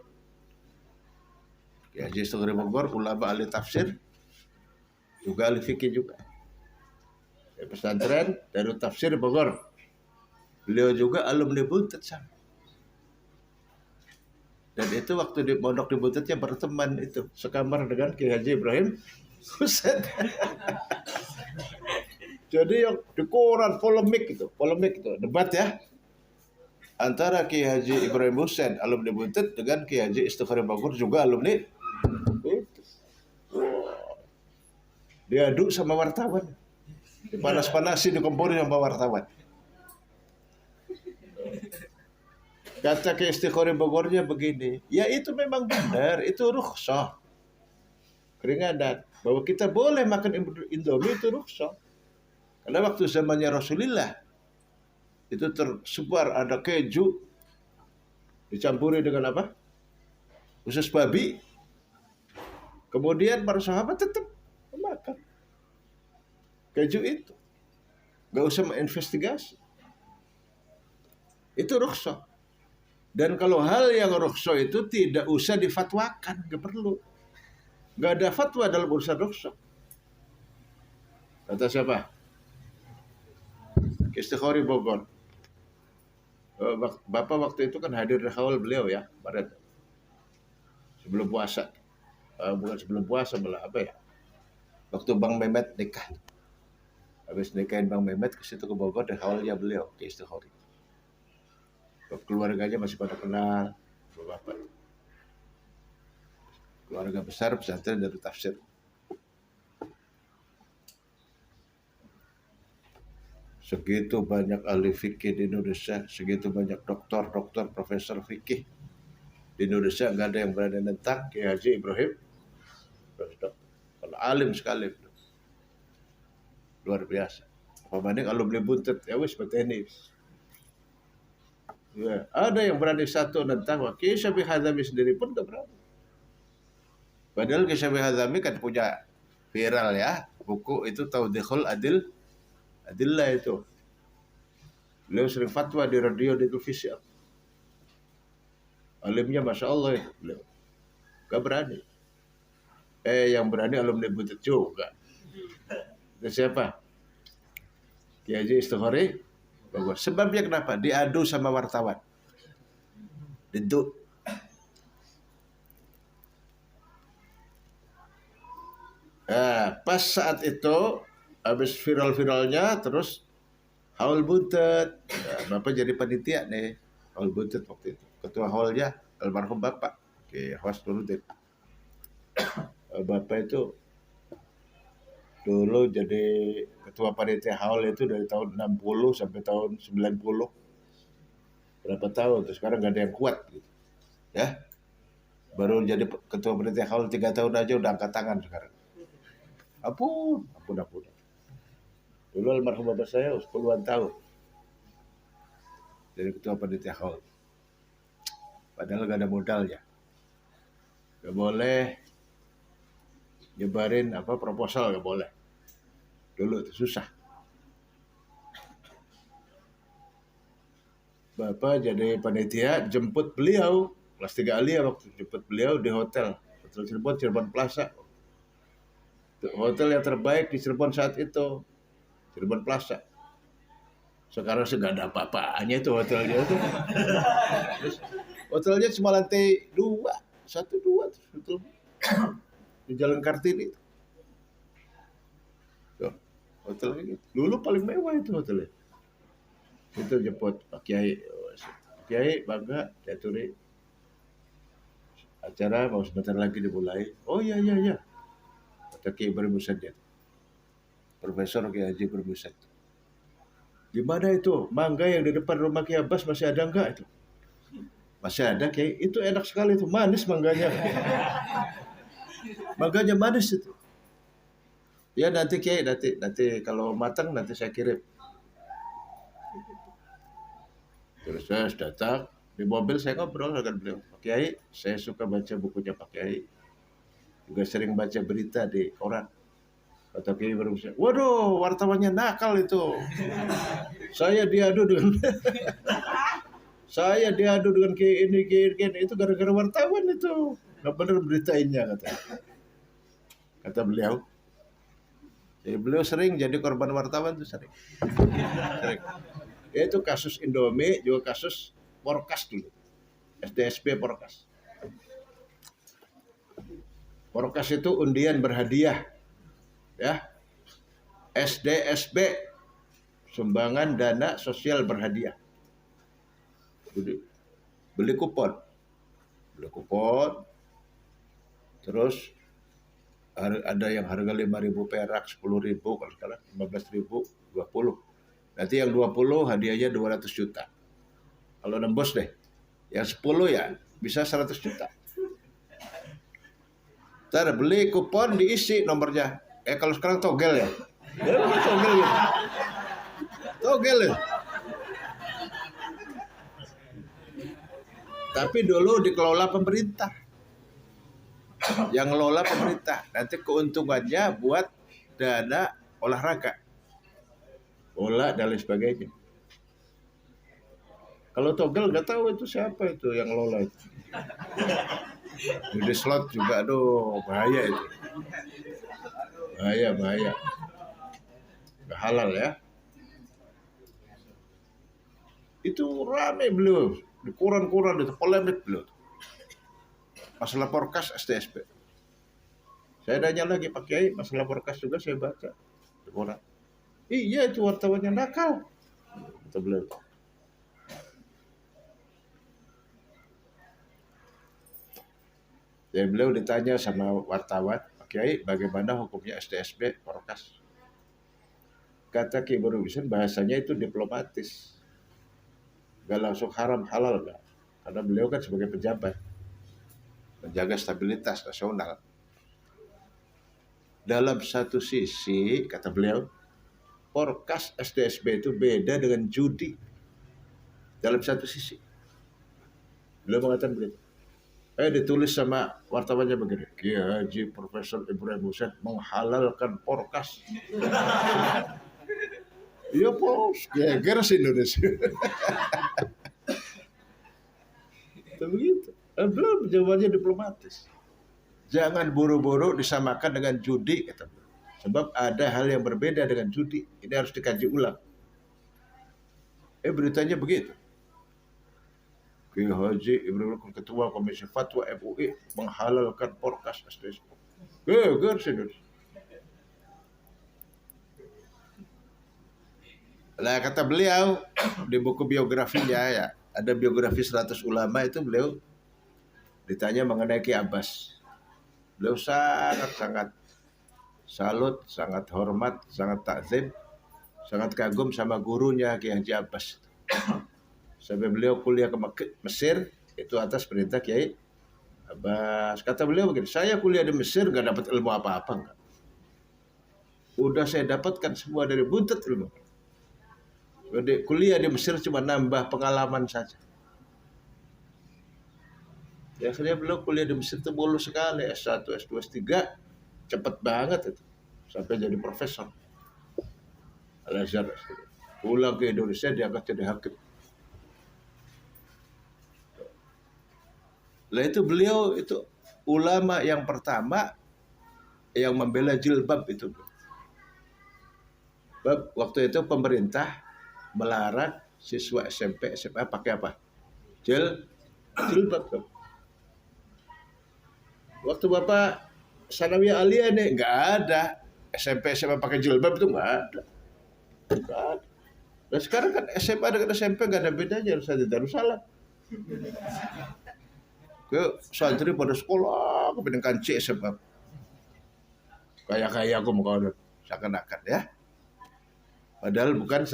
Kiai Haji Istighori Bogor, ulama ahli tafsir, juga ahli fikih juga. Di pesantren Darut Tafsir Bogor. Beliau juga alumni Buntut sama. Dan itu waktu di pondok di Buntutnya berteman itu sekamar dengan Kiai Haji Ibrahim Husain. Jadi yang di koran polemik itu, debat ya. Antara Kiai Haji Ibrahim Husain alumni Buntut dengan Kiai Haji Istighori Bogor juga alumni Buntut. Diadu sama wartawan. Dipanas-panasi, dikompori sama wartawan. Kata Kiai Istighori Bogornya begini, ya itu memang benar, itu rukhsah. Keringanan. Bahwa kita boleh makan Indomie itu rukhsah. Karena waktu zamannya Rasulullah, itu tersebar ada keju, dicampuri dengan apa? Usus babi. Kemudian para sahabat tetap memakan keju itu. Gak usah menginvestigasi. Itu rukhsah. Dan kalau hal yang rukhsah itu tidak usah difatwakan, gak perlu. Gak ada fatwa dalam urusan rukhsah. Kata siapa? Istighori Bogor. Bapak waktu itu kan hadir di haul beliau ya, pada sebelum puasa. Bukan sebelum puasa, malah apa ya? Waktu Bang Mehmet nikah. Habis nikahin Bang Mehmet ke situ ke Bogor di haulnya beliau, ke Istighori. Keluarganya masih pada kenal Bapak. Keluarga besar pesantren Darut Tafsir. Segitu banyak ahli fikih di Indonesia, segitu banyak dokter, profesor fikih di Indonesia, nggak ada yang berani nentang Kiai Haji Ibrahim. Kalau alim sekali, luar biasa. Pembanding alumni Buntut, ya wis ini. Ya, ada yang berani satu nentang, Kiai Syafi'i Hadzami sendiri pun nggak berani. Padahal Kiai Syafi'i Hadzami kan punya viral ya, buku itu Tawdihul Adillah itu. Beliau sering fatwa di radio, di televisi. Alimnya Masya Allah ya beliau. Gak berani. Yang berani alumni Buntut juga. Itu siapa? Kiai Haji Istighori Bogor. Sebabnya kenapa? Diadu sama wartawan. Itu. Nah, pas saat itu habis viral-viralnya terus haul buntut. Nah, Bapak jadi panitia nih haul buntut waktu itu. Ketua haulnya almarhum Bapak. Oke, host dulu deh. Bapak itu dulu jadi ketua panitia haul itu dari tahun 60 sampai tahun 90. Berapa tahun? Terus sekarang gak ada yang kuat gitu. Ya. Baru jadi ketua panitia haul 3 tahun aja udah angkat tangan sekarang. Ampun. Dulu almarhum bapak saya puluhan tahun jadi ketua panitia haul. Padahal gak ada modalnya. Gak boleh nyebarin proposal, gak boleh. Dulu itu susah. Bapak jadi panitia jemput beliau kelas 3 Alia waktu jemput beliau di hotel Cirebon Plaza. Hotel yang terbaik di Cirebon saat itu, Cirebon Plaza. Sekarang sih gak ada apa-apanya itu hotelnya itu. Hotelnya cuma lantai 2, 1, 2 tuh, di Jalan Kartini. Tuh, hotelnya gitu. Dulu paling mewah itu hotelnya. Itu jemput Pak Kiai. Pak Kiai bangga jaturi. Acara mau sebentar lagi dimulai. Oh iya. Kata Kiai Berbusan ya. Profesor Kiai Haji Berbusan. Gimana itu? Mangga yang di depan rumah Kiai Abbas masih ada enggak itu? Masih ada Kiai. Itu enak sekali itu. Manis mangganya. Mangganya manis itu. Ya nanti Kiai, nanti kalau matang nanti saya kirim. Terus saya datang di mobil, saya ngobrol dengan beliau. Pak Kiai, saya suka baca bukunya Pak Kiai. Juga sering baca berita di koran. Kata Kiai Berbusan, waduh wartawannya nakal itu. Saya diadu dengan Kiai ini itu gara-gara wartawan itu. Nggak benar beritainnya kata beliau. Jadi beliau sering jadi korban wartawan itu sering. Itu kasus Indomie, juga kasus Porkas dulu. SDSB Porkas. Porkas itu undian berhadiah. Ya. SDSB sumbangan dana sosial berhadiah. Jadi, beli kupon. Terus ada yang harga 5.000 perak, 10.000, kalau sekarang 15.000, 20. Nanti yang 20 hadiahnya 200 juta. Kalau nembus deh. Yang 10 ya bisa 100 juta. Ntar beli kupon diisi nomornya. Kalau sekarang togel ya. Togel ya. Togel ya. Tapi dulu dikelola pemerintah. Yang ngelola pemerintah. Nanti keuntungannya buat dana olahraga. Bola dan lain sebagainya. Kalau togel nggak tahu itu siapa itu yang ngelola itu. Judi slot juga, aduh bahaya itu. Bahaya. Nggak halal ya. Itu rame beliau. Di koran-koran itu polemik beliau. Masalah Porkas SDSB. Saya nanya lagi Pak Kiai, masalah Porkas juga saya baca di koran. Iya itu wartawannya nakal. Kata beliau. Jadi beliau ditanya sama wartawan, Pak Kiai bagaimana hukumnya SDSB Porkas? Kata Kiai Berbusan bahasanya itu diplomatis. Gak langsung haram halal gak. Karena beliau kan sebagai pejabat. Menjaga stabilitas nasional. Dalam satu sisi, kata beliau, Porkas SDSB itu beda dengan judi. Dalam satu sisi. Beliau mengatakan begitu. Ditulis sama wartawannya begini. Kiai Haji Profesor Ibrahim Husain menghalalkan Porkas. Iya bos, geger Indonesia. Itu begitu. Belum jawabannya diplomatis. Jangan buru-buru disamakan dengan judi, kata beliau. Sebab ada hal yang berbeda dengan judi. Ini harus dikaji ulang. Beritanya begitu. Kiai Haji Ibrahim Ketua Komisi Fatwa MUI menghalalkan Porkas SDSB. Geger Indonesia. Lah kata beliau di buku biografinya ya, ada biografi 100 ulama itu beliau ditanya mengenai Ki Abbas. Beliau sangat-sangat salut, sangat hormat, sangat takzim, sangat kagum sama gurunya Kiai Haji Abbas. Sampai beliau kuliah ke Mesir itu atas perintah Kiai Abbas. Kata beliau begini, saya kuliah di Mesir gak dapat ilmu apa-apa enggak. Udah saya dapatkan semua dari buntut ilmu. Kuliah di Mesir cuma nambah pengalaman saja. Ya, akhirnya beliau kuliah di Mesir itu bolos sekali, S1, S2, S3, cepet banget itu. Sampai jadi profesor. Al-Azhar. Pulang ke Indonesia diangkat jadi hakim. Lah itu beliau itu ulama yang pertama yang membela jilbab itu. Waktu itu pemerintah melarang siswa SMP, SMA pakai apa? Jilbab. Waktu Bapak Sanawiyah Aliyah nih nggak ada SMP, SMA pakai jilbab itu nggak ada. Dan sekarang kan SMA dengan SMP nggak ada bedanya, harus ada Darussalam. Ke santri pada sekolah, kemudian kancik sebab kayak aku mau seakan-akan ya. Padahal bukan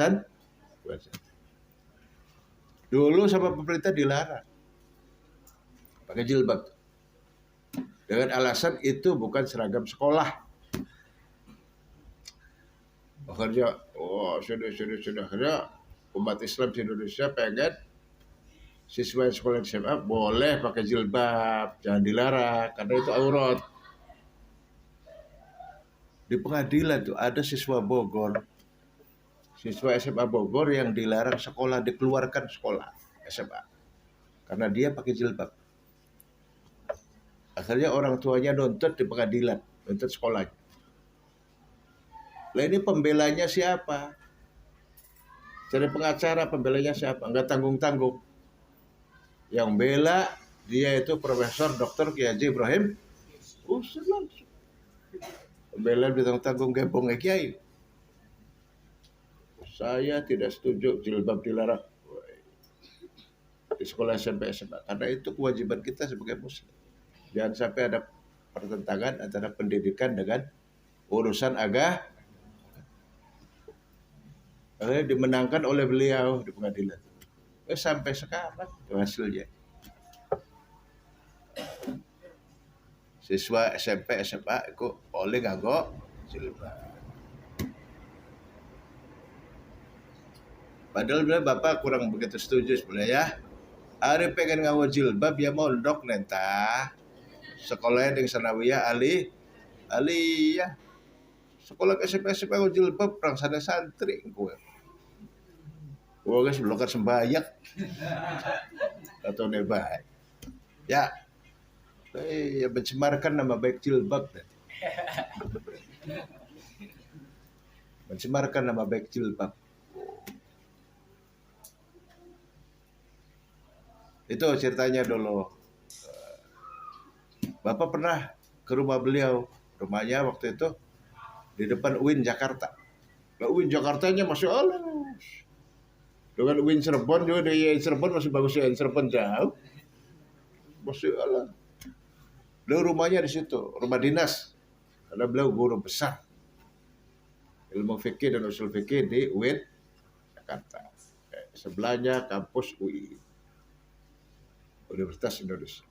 Dulu sama pemerintah dilarang pakai jilbab dengan alasan itu bukan seragam sekolah. Akhirnya, sudah akhirnya umat Islam di Indonesia pengen siswa sekolah di SMA boleh pakai jilbab, jangan dilarang karena itu aurat. Di pengadilan tuh ada siswa Bogor, siswa SMA Bogor yang dilarang sekolah, dikeluarkan sekolah SMA karena dia pakai jilbab. Akhirnya orang tuanya nuntut di pengadilan, nuntut sekolahnya. Lah ini pembelanya siapa? Jadi pengacara pembelanya siapa? Enggak tanggung-tanggung. Yang bela dia itu Profesor Dr. Kiai Haji Ibrahim Utsman langsung. Pembela ditanggung gembong Kiai. Saya tidak setuju jilbab dilarang di sekolah SMP SMA karena itu kewajiban kita sebagai muslim. Jangan sampai ada pertentangan antara pendidikan dengan urusan agama. Akhirnya dimenangkan oleh beliau di pengadilan. Sampai sekarang itu hasilnya. Siswa SMP SMA itu oleh nganggo jilbab. Padahal Bapak kurang begitu setuju sebenarnya. Ari pengen nganggo jilbab ya mondok nentah. Sekolahnya dengan Sanawiyah Aliyah. Sekolah SMP SMA nganggo jilbab perang sana santri gue. Gue guys belokar sembayak atau nebay. Ya, ya mencemarkan nama baik jilbab. Mencemarkan nama baik jilbab. Itu ceritanya dulu. Bapak pernah ke rumah beliau. Rumahnya waktu itu di depan UIN Jakarta. Nah, UIN Jakartanya masih halus. Dengan UIN Cirebon juga di Cirebon masih bagus ya. Cirebon jauh. Masih halus. Beliau rumahnya di situ, rumah dinas. Karena beliau guru besar ilmu fikih dan usul fikih di UIN Jakarta. Sebelahnya kampus UI. Universitas Indonesia.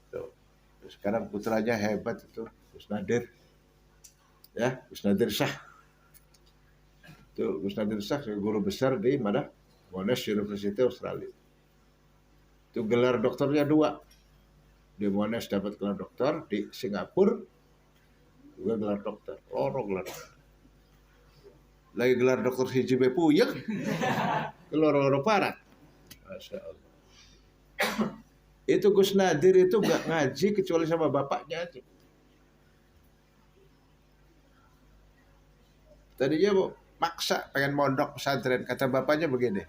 Tuh. Sekarang putranya hebat itu, Gus Nadir. Ya, Gus Nadir Shah. Itu Gus Nadir Shah guru besar di mana? Monash University Australia. Itu gelar doktornya 2. Di Monash dapat gelar doktor, di Singapura juga gelar doktor. Gelar doktor. Lagi gelar doktor hiji puyeng. Loro parat. Masya Allah. Itu Gus Nadir itu gak ngaji kecuali sama bapaknya aja. Tadinya mau maksa pengen mondok pesantren, kata bapaknya begini,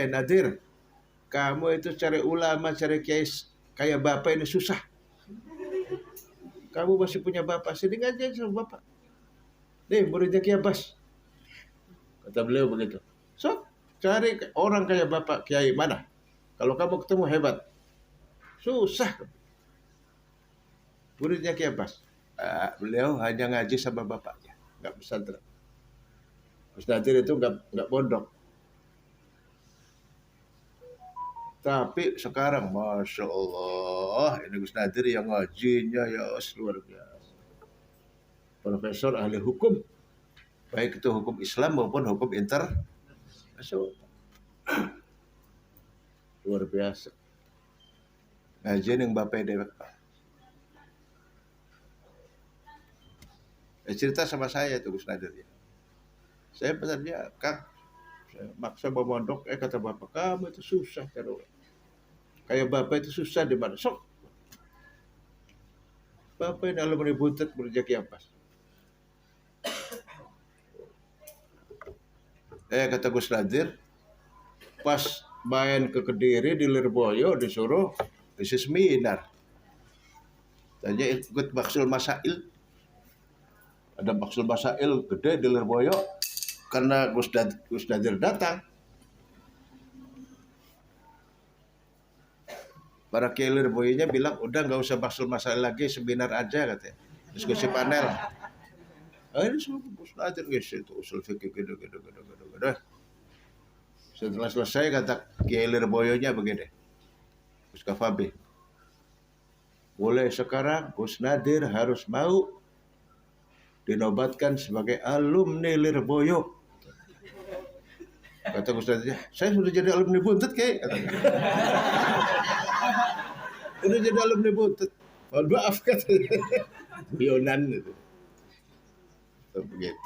Nadir, kamu itu cari ulama, cari kiai kayak bapak ini susah. Kamu masih punya bapak, sini ngaji sama bapak. Nih muridnya Kiai Abbas. Kata beliau begitu. So, cari orang kayak Bapak Kiai mana? Kalau kamu ketemu hebat. Susah. Muridnya Kiai Abbas. Beliau hanya ngaji sama bapaknya. Nggak pesantren. Gus Nadir itu nggak pondok. Tapi sekarang, Masya Allah, ini Gus Nadir yang ngajinya ya luar biasa. Profesor ahli hukum, baik itu hukum Islam maupun hukum internasional. Luar biasa. Ngajian yang Bapak Dewek. Cerita sama saya tuh Gus Nadir. Saya pesan dia, Kang, saya maksa mau mondok, kata Bapak, kamu itu susah terus. Kayak Bapak itu susah di mana? Sok. Bapak ini alumni Buntet berjaki Abbas. Kata Gus Nadir, pas main ke Kediri di Lirboyo disuruh isi seminar. Tanya ikut Baksul Masail. Ada Baksul Masail gede di Lirboyo karena Gus Nadir datang. Para kiai Lirboyonya bilang, udah nggak usah Baksul Masail lagi, seminar aja katanya. Diskusi panel. Ini semua Gus Nadir guys, itu usul fikih gitu. Setelah selesai kata kiai Lirboyonya begini, Gus Kafabi, mulai sekarang Gus Nadir harus mau dinobatkan sebagai alumni Lirboyo. Kata Gus Nadir, saya sudah jadi alumni Buntet kayak. Udah jadi alumni Buntet. Mohon maaf katanya. Bionan itu. Begitu.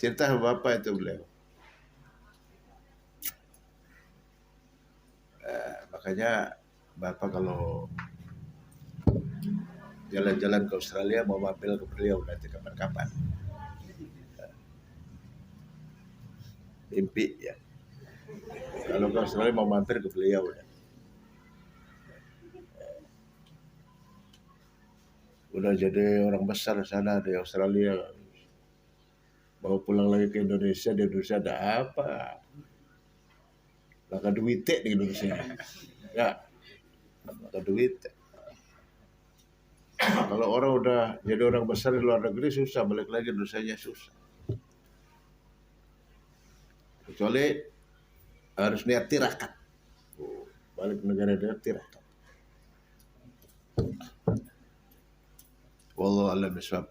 Cerita Bapak itu beliau. Makanya Bapak kalau jalan-jalan ke Australia mau mampir ke beliau nanti kapan-kapan. Mimpi ya. Kalau ke Australia mau mampir ke beliau udah jadi orang besar sana di Australia. Mau pulang lagi ke Indonesia, di Indonesia ada apa? Laka duit di Indonesia. Ya, laka duit. Kalau orang udah jadi orang besar di luar negeri susah, balik lagi Indonesia susah. Kecuali harus niat tirakat. Balik ke negara dia tirakat. Wallahu a'lam bishawab.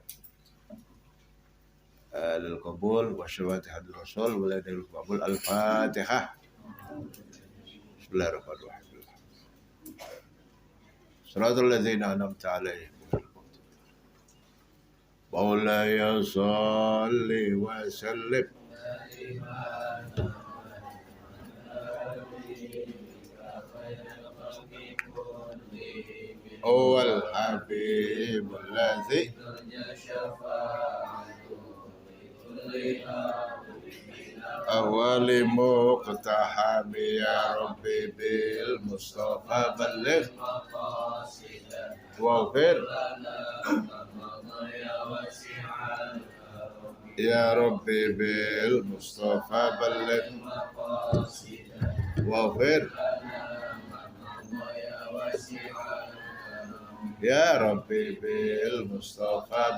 Al-qabul wa syawatihatul rasul wa ladil qabul al-fatihah. Bismillahirrahmanirrahim. Shiratal ladzina an'amta 'alaihim. Maulaya shalli wa sallim. Awal habib allazi awali muqtahami ya rabbi bil mustafa balligh waghfir ya rabbi bil mustafa balligh waghfir ya rabbi bil mustafa